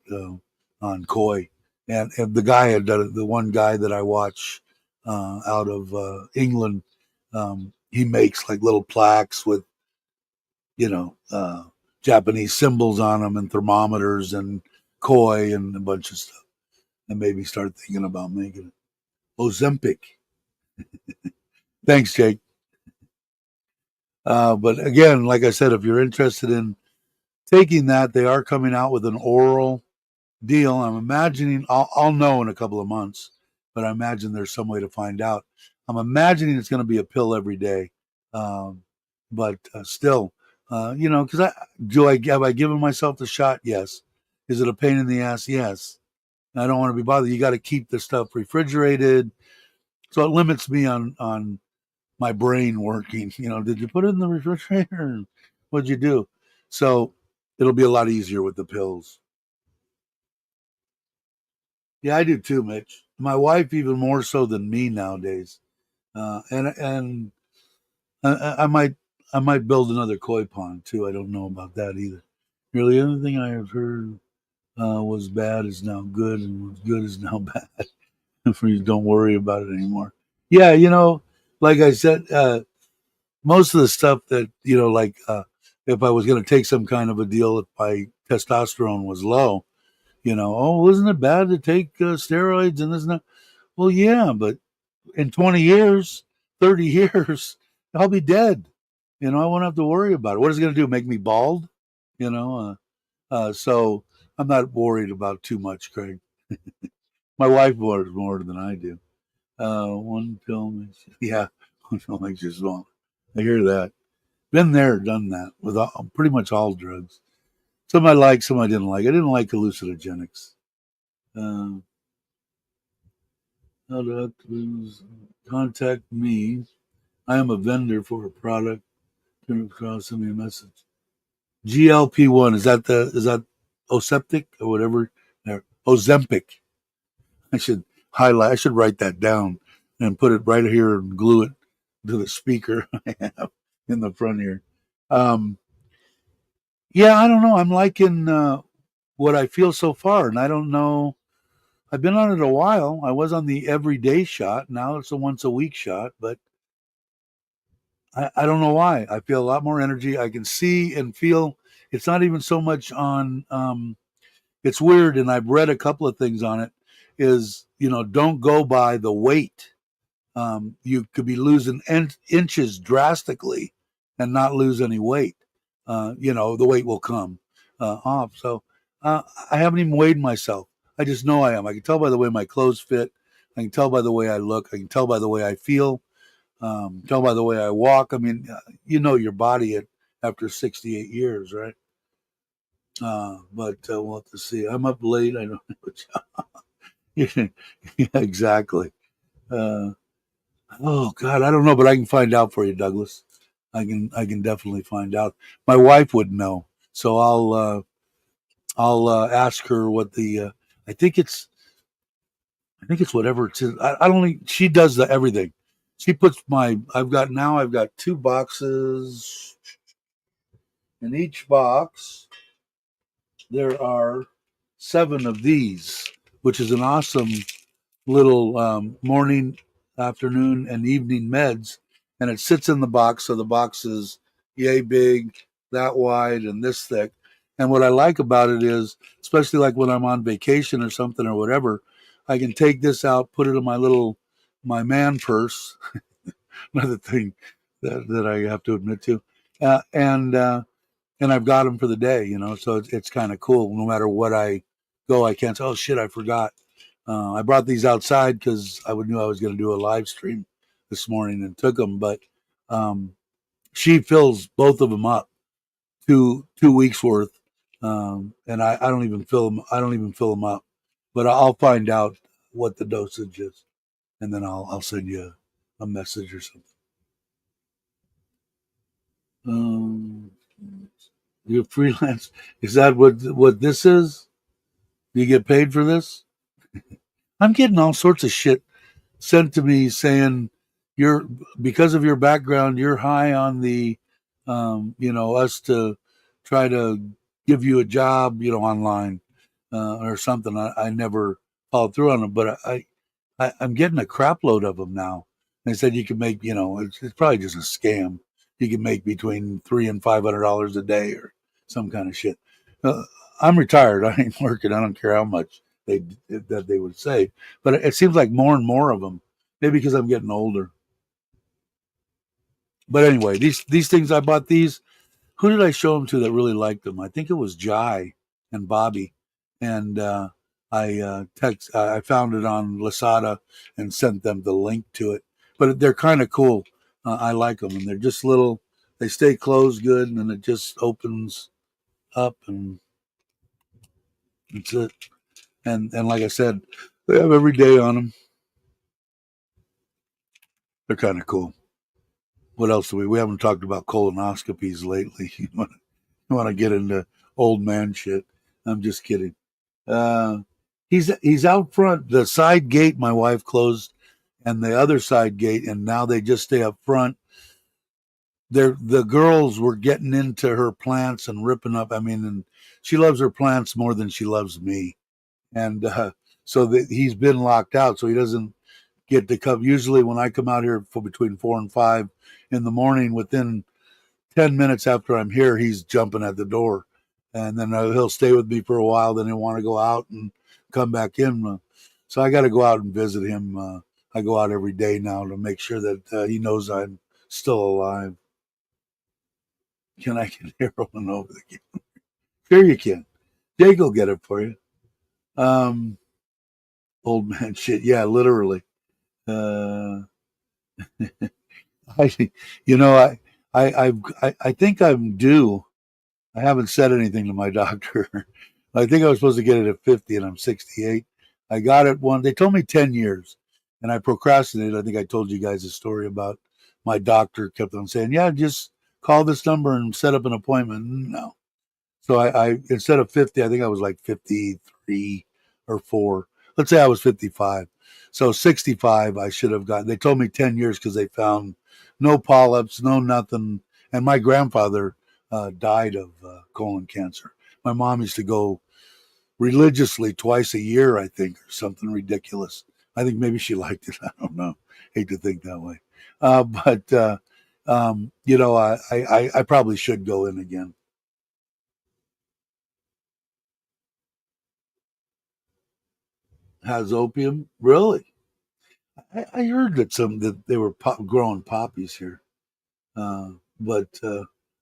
on koi. And the guy had done it, the one guy that I watch out of England, he makes like little plaques with, you know, Japanese symbols on them and thermometers and koi and a bunch of stuff. And made me start thinking about making it. Ozempic. Thanks, Jake. But again, like I said, if you're interested in taking that, they are coming out with an oral deal. I'm imagining I'll know in a couple of months, but I imagine there's some way to find out. I'm imagining it's going to be a pill every day, um, but still, because have I given myself the shot? Yes. Is it a pain in the ass? Yes. I don't want to be bothered. You got to keep the stuff refrigerated, so it limits me on my brain working. Did you put it in the refrigerator? What'd you do? So it'll be a lot easier with the pills. Yeah, I do too, Mitch. My wife even more so than me nowadays. And I might build another koi pond too. I don't know about that either. Really, anything I have heard was bad is now good, and what's good is now bad. Please don't worry about it anymore. Yeah, like I said, most of the stuff that like if I was going to take some kind of a deal, if my testosterone was low, oh, isn't it bad to take steroids and this and that? Well, yeah, but in 20 years, 30 years, I'll be dead. I won't have to worry about it. What is it going to do? Make me bald? You know, so I'm not worried about too much, Craig. My wife worries more than I do. One pill makes yeah, one pill makes you small. I hear that. Been there, done that with pretty much all drugs. Some I like, some I didn't like. I didn't like hallucinogenics. Uh, how to contact me. I am a vendor for a product. Turn across send me a message. GLP-1 is that Oseptic or whatever? Ozempic. I should highlight. I should write that down and put it right here and glue it to the speaker I have in the front here. Um, yeah, I don't know. I'm liking what I feel so far, and I don't know. I've been on it a while. I was on the everyday shot. Now it's a once a week shot, but I don't know why. I feel a lot more energy. I can see and feel. It's not even so much on. It's weird, and I've read a couple of things on it. Is don't go by the weight. You could be losing inches drastically, and not lose any weight. The weight will come off. So I haven't even weighed myself. I just know I am. I can tell by the way my clothes fit. I can tell by the way I look. I can tell by the way I feel. Tell by the way I walk. I mean, your body after 68 years, right? But we'll have to see. I'm up late. I don't know. Yeah, exactly. Uh, oh God, I don't know, but I can find out for you, Douglas. I can definitely find out. My wife would know, so I'll ask her what the I think it's I think it's whatever it's. I don't think she does the everything. She puts I've got two boxes. In each box, there are 7 of these, which is an awesome little morning, afternoon, and evening meds. And it sits in the box, so the box is yay big, that wide, and this thick. And what I like about it is, especially like when I'm on vacation or something or whatever, I can take this out, put it in my man purse, another thing that I have to admit to, and I've got them for the day, so it's kind of cool. No matter what I go, I can't say, oh shit, I forgot. I brought these outside because I knew I was going to do a live stream this morning and took them, but um, she fills both of them up 2 weeks worth, and I don't even fill them. I don't even fill them up, but I'll find out what the dosage is, and then I'll send you a message or something. Um, You freelance? Is that what this is? Do you get paid for this? I'm getting all sorts of shit sent to me saying you're because of your background, you're high on the, us to try to give you a job, online, or something. I never followed through on them, but I'm getting a crap load of them now. They said you can make, it's probably just a scam. You can make between $300 and $500 a day or some kind of shit. Uh, I'm retired. I ain't working. I don't care how much they would say, but it seems like more and more of them. Maybe because I'm getting older. But anyway, these things I bought these. Who did I show them to that really liked them? I think it was Jai and Bobby, and I found it on Lasada and sent them the link to it. But they're kind of cool. I like them, and they're just little. They stay closed good, and then it just opens up, and that's it. And like I said, they have every day on them. They're kind of cool. What else do we haven't talked about colonoscopies lately? You want to get into old man shit? I'm just kidding. Uh, he's out front. The side gate my wife closed, and the other side gate, and now they just stay up front. The girls were getting into her plants and ripping up. I mean, and she loves her plants more than she loves me, and so he's been locked out, so he doesn't get to come. Usually, when I come out here for between 4 and 5 in the morning, within 10 minutes after I'm here, he's jumping at the door. And then he'll stay with me for a while. Then he'll want to go out and come back in. So I got to go out and visit him. I go out every day now to make sure that he knows I'm still alive. Can I get heroin over the counter? Sure, you can. Jake will get it for you. Um, Old man shit. Yeah, literally. Uh, I, you know, I think I'm due. I haven't said anything to my doctor. I think I was supposed to get it at 50 and I'm 68. I got it one. They told me 10 years and I procrastinated. I think I told you guys a story about my doctor kept on saying, yeah, just call this number and set up an appointment. No. So I instead of 50, I think I was like 53 or 4. Let's say I was 55. So 65, I should have gotten. They told me 10 years because they found no polyps, no nothing. And my grandfather died of colon cancer. My mom used to go religiously twice a year, I think, or something ridiculous. I think maybe she liked it. I don't know. Hate to think that way. But, I probably should go in again. Has opium? Really? I heard that they were growing poppies here, but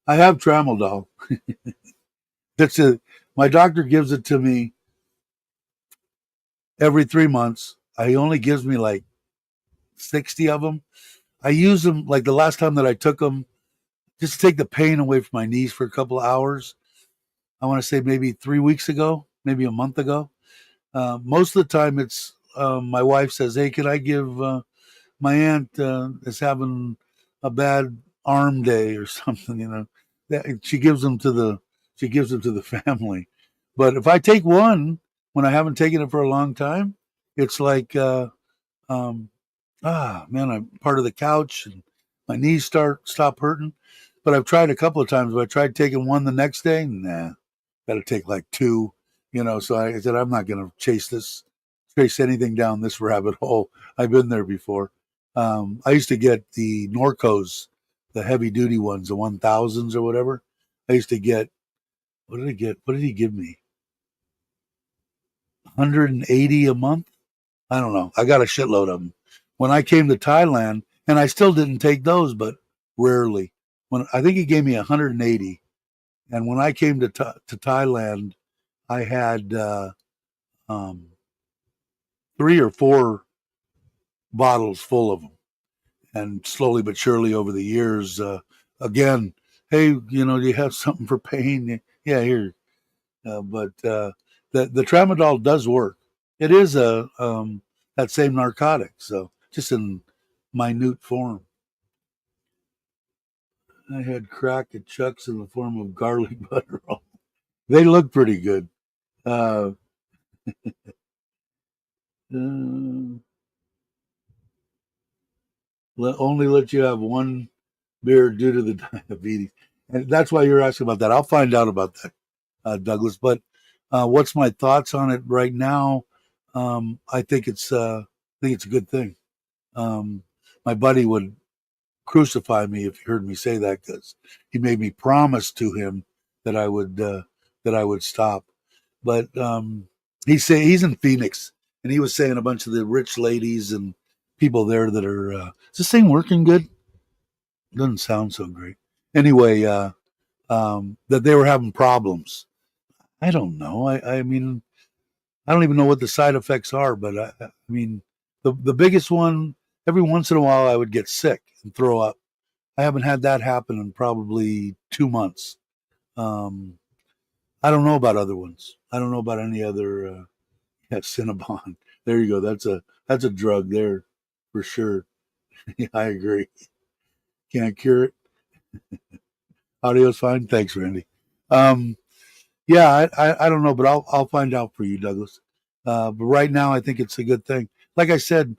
I have tramadol. That's a My doctor gives it to me every 3 months. He only gives me like 60 of them. I use them like the last time that I took them just to take the pain away from my knees for a couple of hours. I want to say maybe 3 weeks ago, maybe a month ago. Most of the time, it's my wife says, "Hey, can I give my aunt is having a bad arm day or something?" That she gives them to the family. But if I take one when I haven't taken it for a long time, it's like um, man, I'm part of the couch and my knees stop hurting. But I've tried a couple of times. But I tried taking one the next day. Nah, got to take like two. So I said I'm not going to chase anything down this rabbit hole. I've been there before. I used to get the Norcos, the heavy duty ones, the 1000s or whatever. I used to get. What did I get? What did he give me? 180 a month. I don't know. I got a shitload of them. When I came to Thailand, and I still didn't take those, but rarely. When I think he gave me 180, and when I came to Thailand, I had um, 3 or 4 bottles full of them, and slowly but surely over the years, again, hey, do you have something for pain? Yeah, here. But the tramadol does work. It is a that same narcotic, so just in minute form. I had crack at Chuck's in the form of garlic butter roll. They look pretty good. Uh, uh, only let you have one beer due to the diabetes, and that's why you're asking about that. I'll find out about that, Douglas. But what's my thoughts on it right now? I think it's a good thing. Um, my buddy would crucify me if he heard me say that because he made me promise to him that I would stop. But he's in Phoenix, and he was saying a bunch of the rich ladies and people there that are. Is this thing working good? Doesn't sound so great. Anyway, that they were having problems. I don't know. I mean, I don't even know what the side effects are, but I mean, the biggest one. Every once in a while, I would get sick and throw up. I haven't had that happen in probably 2 months. Um, I don't know about other ones. I don't know about any other. Yeah, Cinnabon. There you go. That's a drug there for sure. I agree. Can't cure it. Audio's fine. Thanks, Randy. Um, yeah, I don't know, but I'll find out for you, Douglas. But right now, I think it's a good thing. Like I said,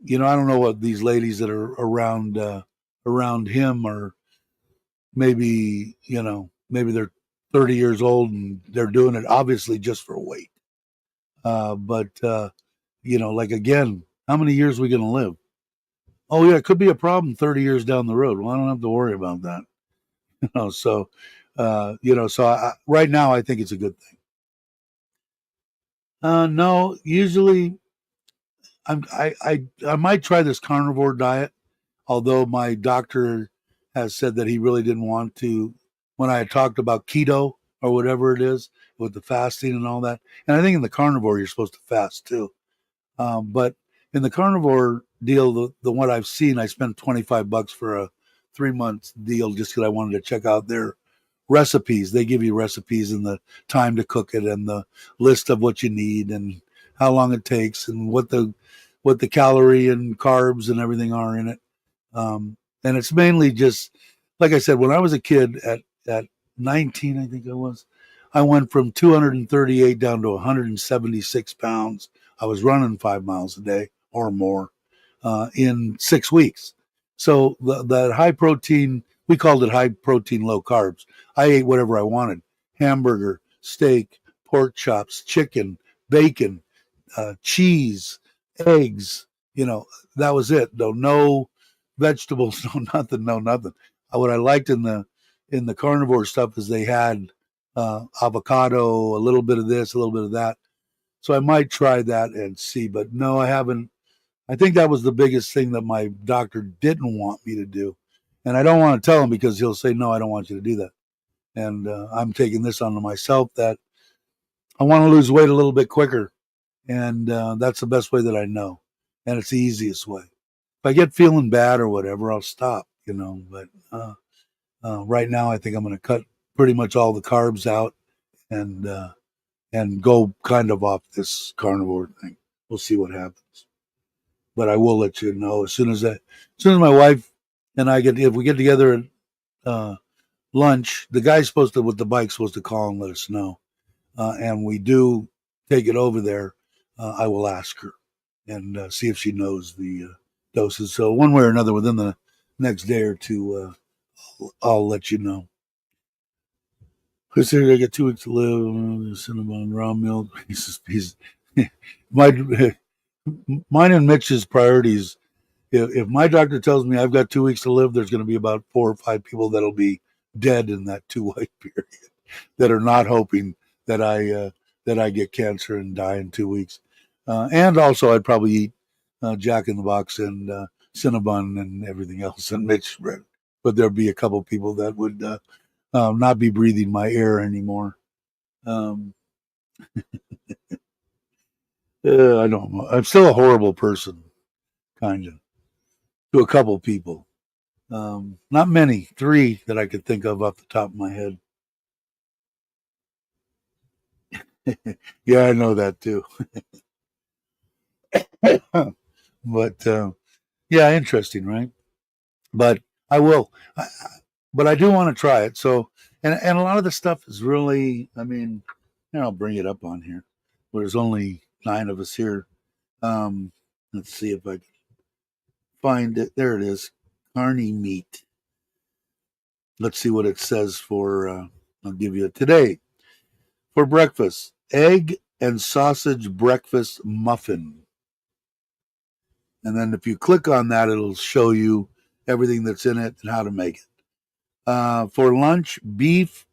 I don't know what these ladies that are around him are. Maybe maybe they're 30 years old and they're doing it obviously just for weight. But like again, how many years are we going to live? Oh yeah, it could be a problem 30 years down the road. Well, I don't have to worry about that. So right now I think it's a good thing. No, usually I might try this carnivore diet, although my doctor has said that he really didn't want to when I had talked about keto or whatever it is with the fasting and all that. And I think in the carnivore you're supposed to fast too. But in the carnivore deal, the one I've seen, I spent $25 for a 3 month deal just because I wanted to check out their recipes. They give you recipes and the time to cook it and the list of what you need and how long it takes and what the calorie and carbs and everything are in it. And it's mainly just like I said, when I was a kid at 19, I think I went from 238 down to 176 pounds. I was running 5 miles a day or more in 6 weeks. So the high protein, we called it high protein, low carbs. I ate whatever I wanted: hamburger, steak, pork chops, chicken, bacon, cheese, eggs. That was it. No vegetables, no nothing, no nothing. What I liked in the carnivore stuff is they had avocado, a little bit of this, a little bit of that. So I might try that and see. But no, I haven't. I think that was the biggest thing that my doctor didn't want me to do. And I don't want to tell him because he'll say, no, I don't want you to do that. And I'm taking this onto myself that I want to lose weight a little bit quicker. And that's the best way that I know. And it's the easiest way. If I get feeling bad or whatever, I'll stop. But right now, I think I'm going to cut pretty much all the carbs out and go kind of off this carnivore thing. We'll see what happens. But I will let you know as soon as my wife and if we get together at lunch, the guy's supposed to with the bike's supposed to call and let us know, and we do take it over there. I will ask her and see if she knows the doses. So one way or another, within the next day or two, I'll let you know. Consider I got 2 weeks to live. Cinnamon, raw milk, pieces. My mine and Mitch's priorities. If my doctor tells me I've got 2 weeks to live, there's going to be about 4 or 5 people that'll be dead in that 2 week period that are not hoping that I get cancer and die in 2 weeks. And also, I'd probably eat Jack in the Box and Cinnabon and everything else and Mitch bread. But there'd be a couple people that would not be breathing my air anymore. Um, I don't know. I'm still a horrible person, kind of, to a couple people. Not many, 3 that I could think of off the top of my head. Yeah, I know that too. But yeah, interesting, right? But I will, but I do want to try it. So, and a lot of the stuff is really, I mean, I'll bring it up on here. There's only 9 of us here. Um, let's see if I can find it. There it is, carny meat. Let's see what it says for. I'll give you today for breakfast: egg and sausage breakfast muffin. And then if you click on that, it'll show you everything that's in it and how to make it. For lunch, beef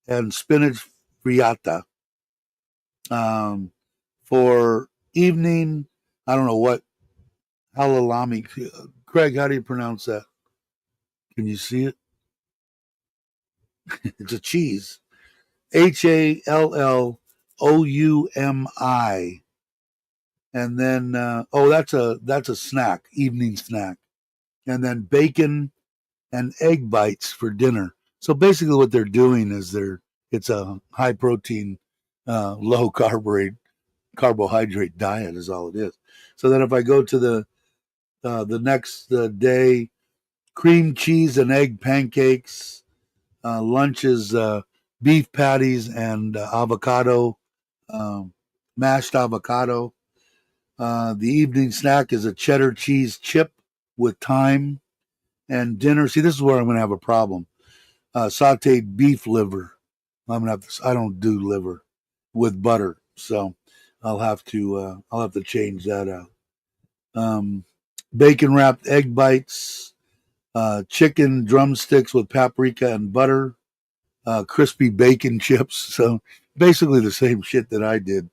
and spinach frittata. Um, for evening, I don't know what halalami. Craig, how do you pronounce that? Can you see it? It's a cheese. HALLOUMI. And then that's a snack, evening snack. And then bacon and egg bites for dinner. So basically, what they're doing is it's a high protein, low carbohydrate diet is all it is. So then if I go to the next day, cream cheese and egg pancakes. Lunch is beef patties and avocado, um, mashed avocado. The evening snack is a cheddar cheese chip with thyme. And dinner, see, this is where I'm going to have a problem. Sauteed beef liver. I'm gonna have to. I don't do liver with butter, so I'll have to change that out. Um, Bacon wrapped egg bites, chicken drumsticks with paprika and butter, crispy bacon chips. So basically the same shit that I did.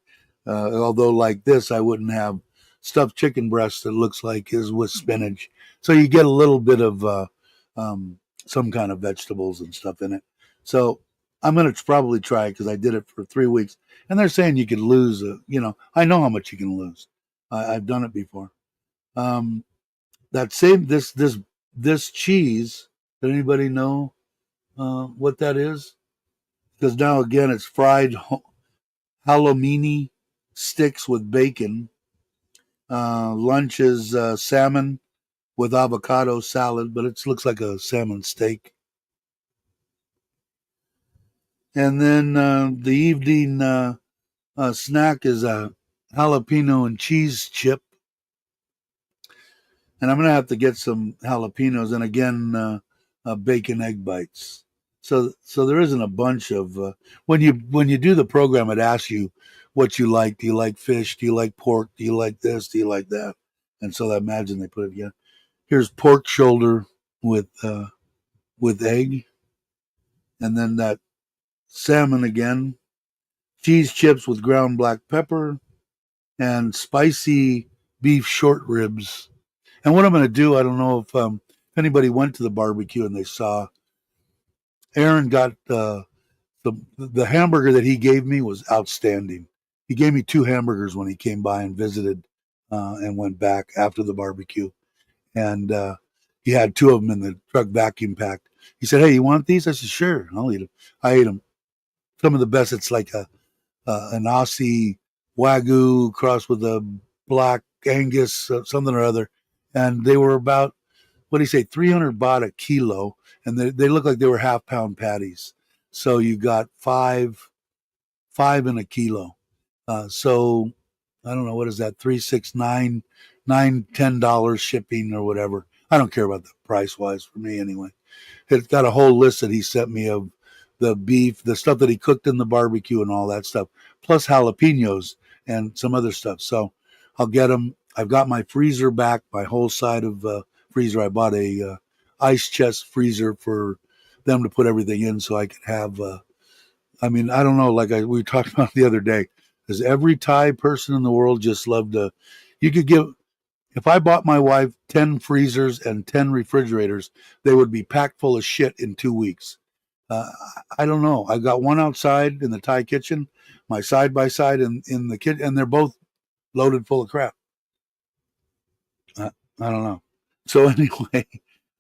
Although like this, I wouldn't have stuffed chicken breast that looks like is with spinach. So you get a little bit of um, some kind of vegetables and stuff in it. So I'm going to probably try it because I did it for 3 weeks. And they're saying you could lose, I know how much you can lose. I've done it before. Um, that same, this cheese, did anybody know what that is? Because now again, it's fried halloumi sticks with bacon. Lunch is salmon with avocado salad, but it looks like a salmon steak. And then the evening snack is a jalapeno and cheese chip. And I'm going to have to get some jalapenos and again, bacon egg bites. So there isn't a bunch of when you do the program, it asks you what you like. Do you like fish? Do you like pork? Do you like this? Do you like that? And so I imagine they put it again. Here's pork shoulder with egg, and then that salmon again, cheese chips with ground black pepper, and spicy beef short ribs. And what I'm going to do, I don't know if anybody went to the barbecue and they saw Aaron got the hamburger that he gave me was outstanding. He gave me 2 hamburgers when he came by and visited and went back after the barbecue. And he had 2 of them in the truck vacuum packed. He said, "Hey, you want these?" I said, "Sure, I'll eat them." I ate them. Some of the best. It's like an Aussie Wagyu crossed with a black Angus, something or other. And they were about, what do you say, 300 baht a kilo. And they look like they were half-pound patties. So you got five in a kilo. So I don't know, what is that? 369, $10 shipping or whatever. I don't care about the price wise for me anyway. It's got a whole list that he sent me of the beef, the stuff that he cooked in the barbecue and all that stuff, plus jalapenos and some other stuff. So I'll get them. I've got my freezer back, my whole side of freezer. I bought a ice chest freezer for them to put everything in so I could have I mean, I don't know, we talked about the other day. Does every Thai person in the world just love to? You could give, if I bought my wife 10 freezers and 10 refrigerators, they would be packed full of shit in 2 weeks. Uh, I don't know. I've got one outside in the Thai kitchen, my side by side in the kitchen, and they're both loaded full of crap. I don't know. So anyway,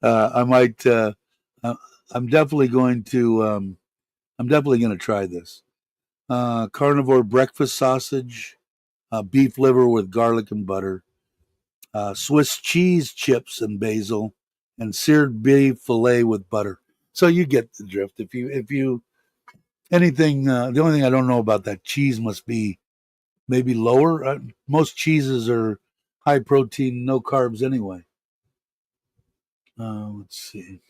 I might. Uh, I'm definitely going to. I'm definitely going to try this. Carnivore breakfast sausage, beef liver with garlic and butter, Swiss cheese chips and basil, and seared beef fillet with butter. So you get the drift. If you anything, the only thing I don't know about that cheese must be maybe lower. Most cheeses are high protein, no carbs anyway. Let's see.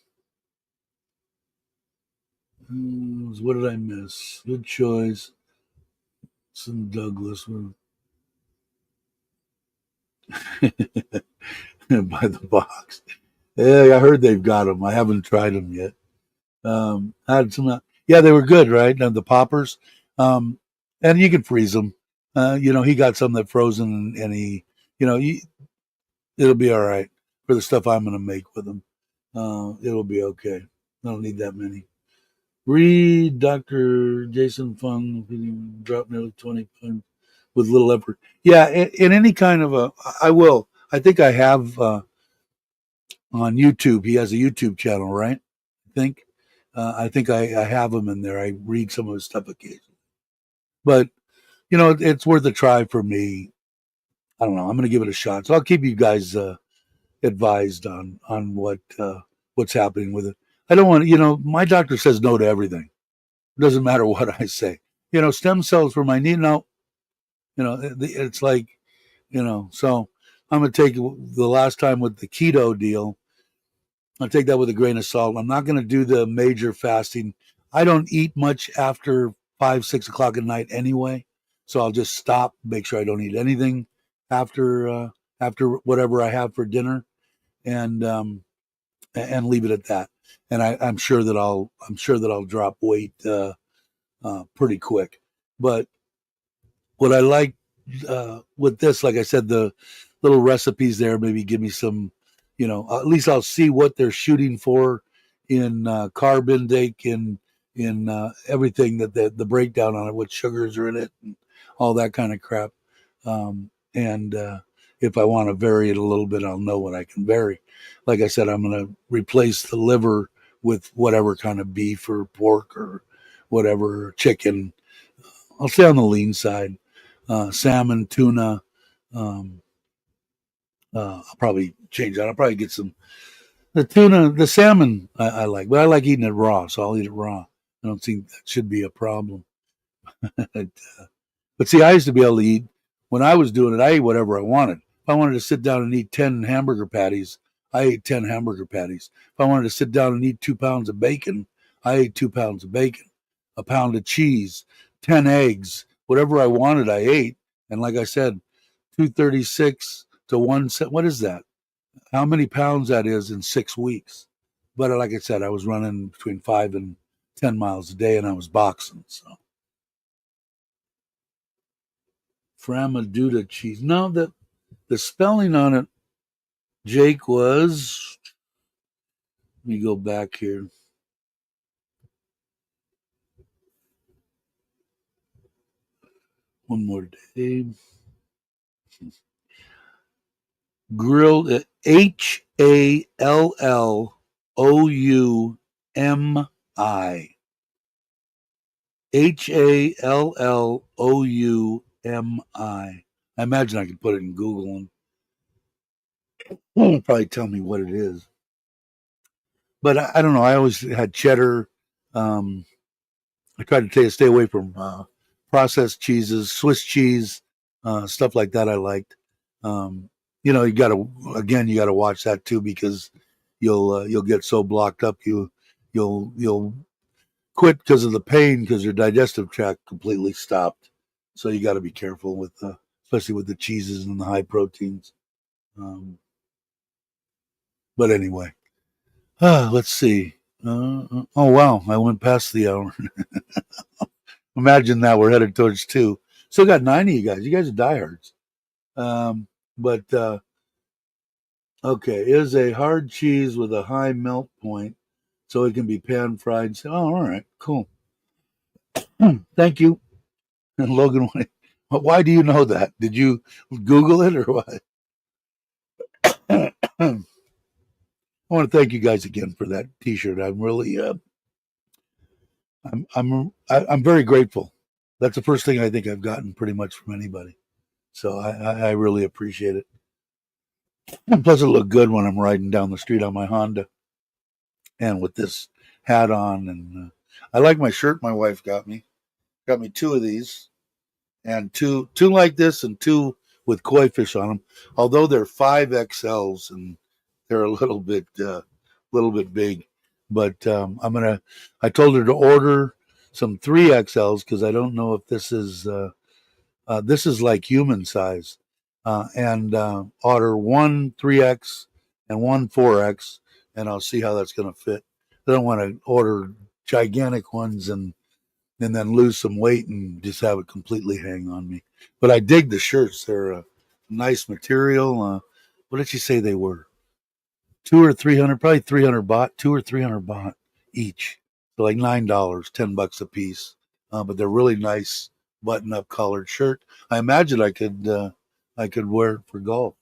What did I miss? Good choice. Some Douglas. By the box. Yeah, I heard they've got them. I haven't tried them yet. Had some. Yeah, they were good, right? And the poppers, and you can freeze them. He got some that frozen, and he, you know, he, it'll be all right for the stuff I'm going to make with them. It'll be okay. I don't need that many. Read Dr. Jason Fung dropped nearly 20 pounds with little effort. Yeah, in any kind of I will. I think I have on YouTube. He has a YouTube channel, right? I think I have him in there. I read some of his stuff occasionally, but it's worth a try for me. I don't know. I'm going to give it a shot. So I'll keep you guys advised on what's happening with it. I don't want my doctor says no to everything. It doesn't matter what I say. Stem cells for my knee. No, it's like So I'm going to take the last time with the keto deal. I'll take that with a grain of salt. I'm not going to do the major fasting. I don't eat much after 5, 6 o'clock at night anyway, so I'll just stop. Make sure I don't eat anything after whatever I have for dinner, and leave it at that. And I'm sure that I'll drop weight pretty quick. But what I like with this, like I said, the little recipes there, maybe give me some, at least I'll see what they're shooting for in carb intake, in everything that the breakdown on it, what sugars are in it, and all that kind of crap. And if I want to vary it a little bit, I'll know what I can vary. Like I said, I'm going to replace the liver with whatever kind of beef or pork or whatever chicken. I'll stay on the lean side. Salmon, tuna. Um, I'll probably change that. I'll probably get some the tuna, the salmon. I like, but I like eating it raw, so I'll eat it raw. I don't think that should be a problem. But see, I used to be able to eat when I was doing it. I ate whatever I wanted. If I wanted to sit down and eat 10 hamburger patties, I ate 10 hamburger patties. If I wanted to sit down and eat 2 pounds of bacon, I ate 2 pounds of bacon, a pound of cheese, 10 eggs, whatever I wanted, I ate. And like I said, 236 to 1. What is that? How many pounds that is in 6 weeks? But like I said, I was running between 5 and 10 miles a day, and I was boxing. So Framaduda cheese. No, the spelling on it, Jake, was. Let me go back here. One more day. Grilled HALLOUMI. HALLOUMI. I imagine I could put it in Google and it'll probably tell me what it is. But I don't know. I always had cheddar. Um, I tried to stay away from processed cheeses, Swiss cheese, stuff like that. I liked. You got to you got to watch that too because you'll get so blocked up you'll quit because of the pain because your digestive tract completely stopped. So you got to be careful with especially with the cheeses and the high proteins. Um, but anyway, let's see. Oh wow, I went past the hour. Imagine that we're headed towards 2. Still got 9 of you guys. You guys are diehards. But okay, is a hard cheese with a high melt point, so it can be pan fried. So, oh, all right, cool. Thank you. And Logan, why do you know that? Did you Google it or what? I want to thank you guys again for that T-shirt. I'm really, I'm very grateful. That's the first thing I think I've gotten pretty much from anybody. So I really appreciate it. And plus, it looked good when I'm riding down the street on my Honda and with this hat on. And I like my shirt my wife got me. Got me two of these and two like this and two with koi fish on them. Although they're 5XLs and they're a little bit big. But I told her to order some 3XLs because I don't know if this is like human size, and order one 3X and one 4X, and I'll see how that's going to fit. I don't want to order gigantic ones and then lose some weight and just have it completely hang on me. But I dig the shirts; they're a nice material. What did she say they were? 2 or 300, probably 300 baht, 2 or 300 baht each. So like $9, $10 a piece. But they're really nice button-up collared shirt. I imagine I could wear it for golf.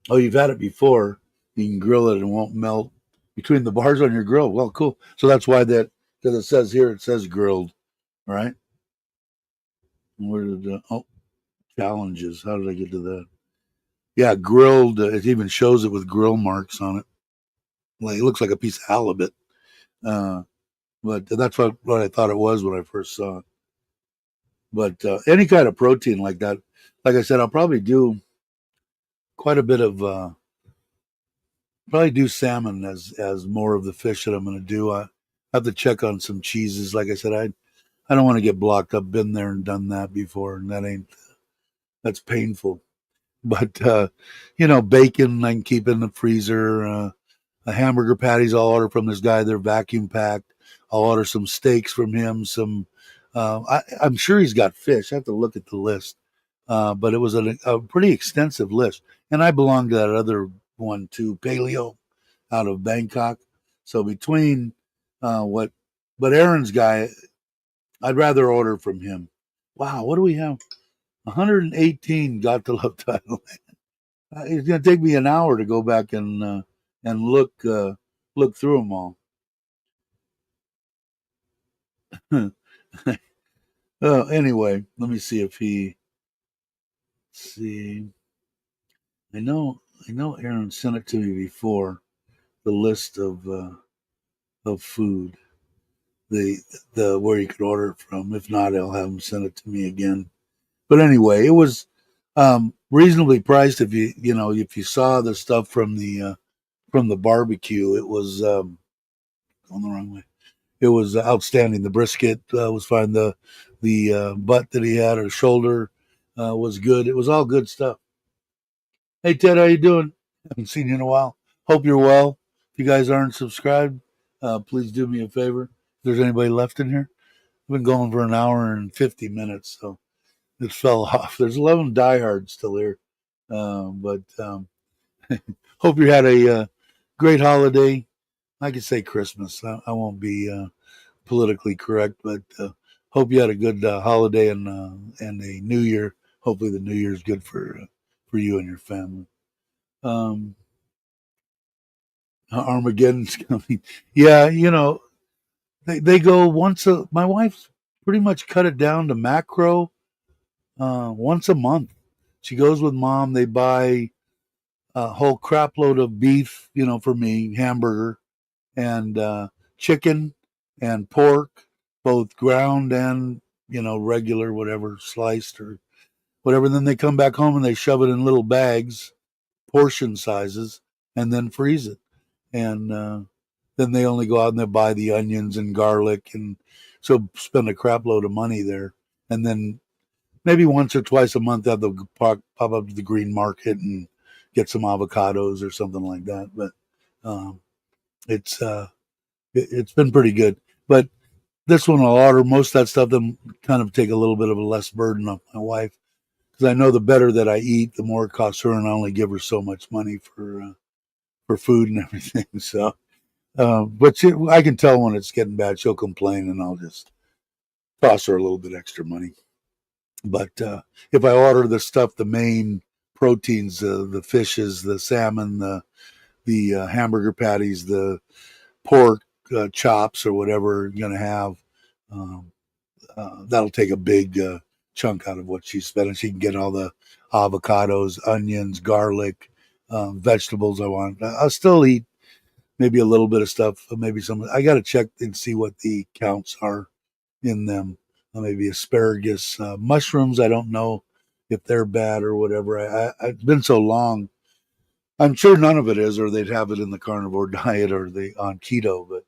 Oh, you've had it before. You can grill it and it won't melt between the bars on your grill. Well, cool. So that's why because it says here it says grilled, right? Where did challenges? How did I get to that? Yeah, grilled. It even shows it with grill marks on it. Like it looks like a piece of halibut. Uh, but that's what I thought it was when I first saw it. But any kind of protein like that, like I said, I'll probably do quite a bit of probably do salmon as more of the fish that I'm going to do. I have to check on some cheeses. Like I said, I don't want to get blocked up. Been there and done that before, and that's painful. But bacon I can keep in the freezer. Hamburger patties I'll order from this guy. They're vacuum packed. I'll order some steaks from him. I'm sure he's got fish. I have to look at the list. But it was a pretty extensive list. And I belong to that other one too, Paleo out of Bangkok. So between what, but Aaron's guy, I'd rather order from him. Wow, what do we have? 118 got to love Thailand. It's going to take me an hour to go back and look through them all. Anyway, let me see if he see. I know Aaron sent it to me before. The list of food, the where you could order it from. If not, I'll have him send it to me again. But anyway, it was reasonably priced. If you saw the stuff from the barbecue, it was going the wrong way. It was outstanding. The brisket was fine. The butt that he had or shoulder was good. It was all good stuff. Hey Ted, how you doing? Haven't seen you in a while. Hope you're well. If you guys aren't subscribed, please do me a favor. If there's anybody left in here, I've been going for an hour and 50 minutes, so it fell off. There's 11 diehards still here, but hope you had a great holiday. I could say Christmas. I won't be politically correct, but hope you had a good holiday and a New Year. Hopefully, the New Year is good for you and your family. Um, Armageddon's coming. Yeah, they go once a. My wife's pretty much cut it down to macro once a month. She goes with mom. They buy a whole crap load of beef, for me, hamburger and chicken and pork, both ground and regular, whatever, sliced or whatever. Then they come back home and they shove it in little bags, portion sizes, and then freeze it. And then they only go out and they buy the onions and garlic, and so spend a crap load of money there. And then maybe once or twice a month, have the pop up to the green market and get some avocados or something like that. But it's it's been pretty good. But this one I'll order most of that stuff. Then kind of take a little bit of a less burden off my wife because I know the better that I eat, the more it costs her, and I only give her so much money for food and everything. So, I can tell when it's getting bad. She'll complain, and I'll just toss her a little bit extra money. But if I order the stuff, the main proteins, the fishes, the salmon, the hamburger patties, the pork chops, or whatever you're gonna have, um, that'll take a big chunk out of what she's spending. She can get all the avocados, onions, garlic, vegetables I want. I'll still eat maybe a little bit of stuff, maybe some. I got to check and see what the counts are in them. Maybe asparagus, mushrooms. I don't know if they're bad or whatever. It's been so long. I'm sure none of it is, or they'd have it in the carnivore diet or they on keto. But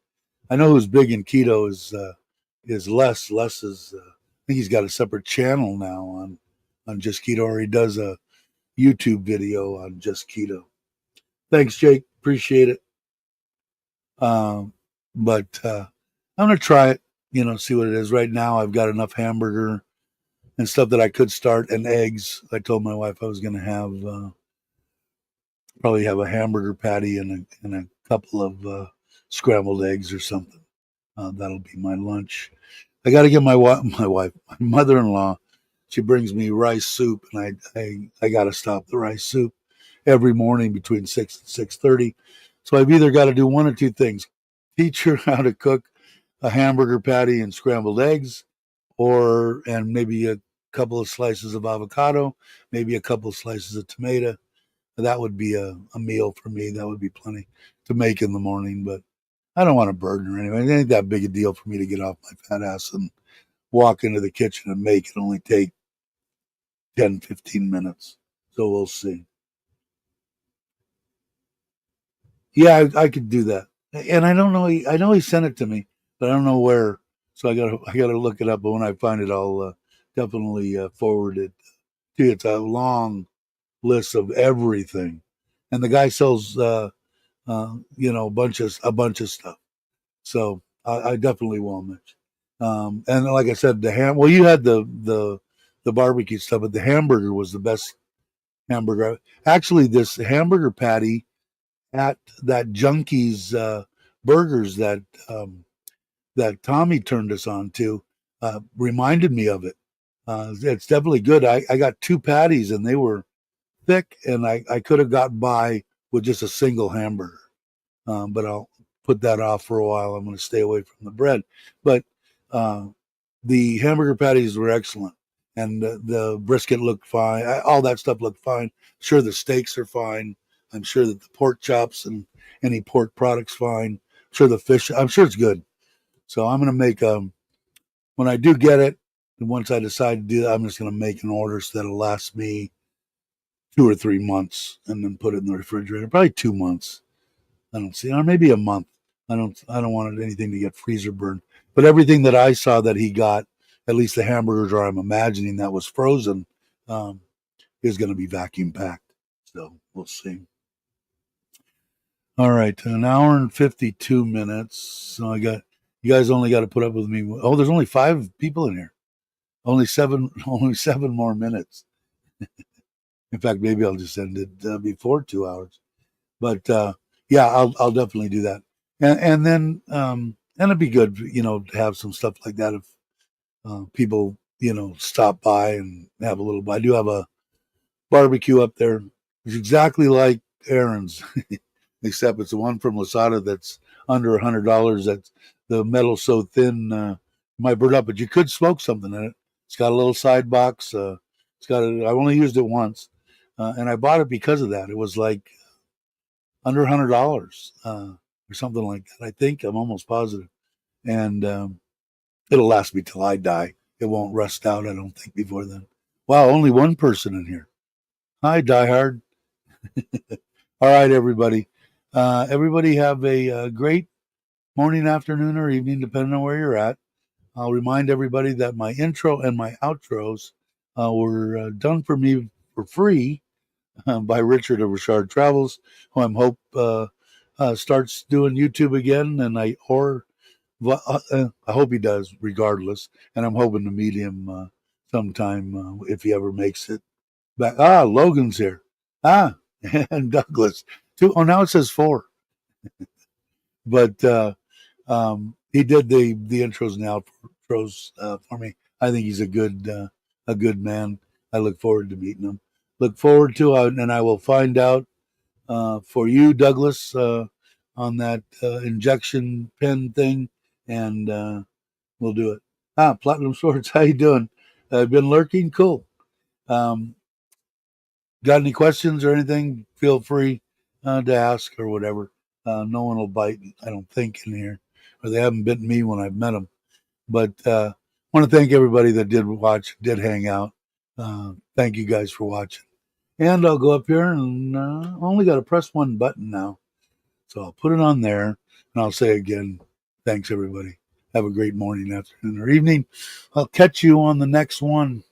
I know who's big in keto is Les. Les is I think he's got a separate channel now on just keto, or he does a YouTube video on just keto. Thanks, Jake. Appreciate it. But I'm gonna try it. See what it is. Right now, I've got enough hamburger and stuff that I could start, and eggs. I told my wife I was gonna have probably have a hamburger patty and a couple of scrambled eggs or something. That'll be my lunch. I got to get my wife, my mother-in-law. She brings me rice soup, and I got to stop the rice soup every morning between 6 and 6:30. So I've either got to do one or two things: teach her how to cook a hamburger patty and scrambled eggs, and maybe a couple of slices of avocado, maybe a couple of slices of tomato. That would be a meal for me. That would be plenty to make in the morning, but I don't want to burden her anyway. It ain't that big a deal for me to get off my fat ass and walk into the kitchen and make it. Only take 10, 15 minutes. So we'll see. Yeah, I could do that. And I don't know. I know he sent it to me, but I don't know where. So I gotta look it up. But when I find it, I'll definitely forward it to you. It's a long list of everything, and the guy sells a bunch of stuff. So I definitely will, Mitch. And like I said, the ham. Well, you had the barbecue stuff, but the hamburger was the best hamburger. Actually, this hamburger patty at that Junkies Burgers that Tommy turned us on to reminded me of it. It's definitely good. I got two patties and they were thick, and I could have got by with just a single hamburger. But I'll put that off for a while. I'm going to stay away from the bread. But uh, the hamburger patties were excellent, and the brisket looked fine. All that stuff looked fine. Sure, the steaks are fine. I'm sure that the pork chops and any pork products fine. Sure, the fish. I'm sure it's good. So I'm going to make when I do get it, and once I decide to do that, I'm just going to make an order so that'll last me 2 or 3 months, and then put it in the refrigerator. Probably 2 months. I don't see, or maybe a month. I don't want anything to get freezer burned. But everything that I saw that he got, at least the hamburgers, or I'm imagining that was frozen, um, is going to be vacuum packed. So we'll see. All right, an hour and 52 minutes. So you guys only got to put up with me. Oh, there's only 5 people in here. Only seven. Only 7 more minutes. In fact, maybe I'll just end it before 2 hours. But yeah, I'll definitely do that, and then and it'd be good, to have some stuff like that if people stop by and have a little. I do have a barbecue up there. It's exactly like Aaron's, except it's the one from Lasada that's under $100. That's the metal so thin, might burn up, but you could smoke something in it. It's got a little side box. I only used it once, and I bought it because of that. It was like under $100 or something like that. I think I'm almost positive, and it'll last me till I die. It won't rust out. I don't think before then. Wow, only one person in here. Hi, diehard. All right, everybody. Everybody have a great morning, afternoon, or evening, depending on where you're at. I'll remind everybody that my intro and my outros were done for me for free by Richard of Richard Travels, who starts doing YouTube again, and I hope he does, regardless. And I'm hoping to meet him sometime if he ever makes it back. Logan's here. And Douglas too. Oh, now it says 4. But he did the intros and outros for me. I think he's a good man. I look forward to meeting him. Look forward to and I will find out for you, Douglas, on that injection pen thing, and we'll do it. Platinum Swords, how you doing? Been lurking? Cool. Um, got any questions or anything, feel free to ask or whatever. No one will bite, I don't think, in here, or they haven't bitten me when I've met them. But I want to thank everybody that did watch, did hang out. Thank you guys for watching. And I'll go up here and only got to press one button now. So I'll put it on there and I'll say again, thanks everybody. Have a great morning, afternoon, or evening. I'll catch you on the next one.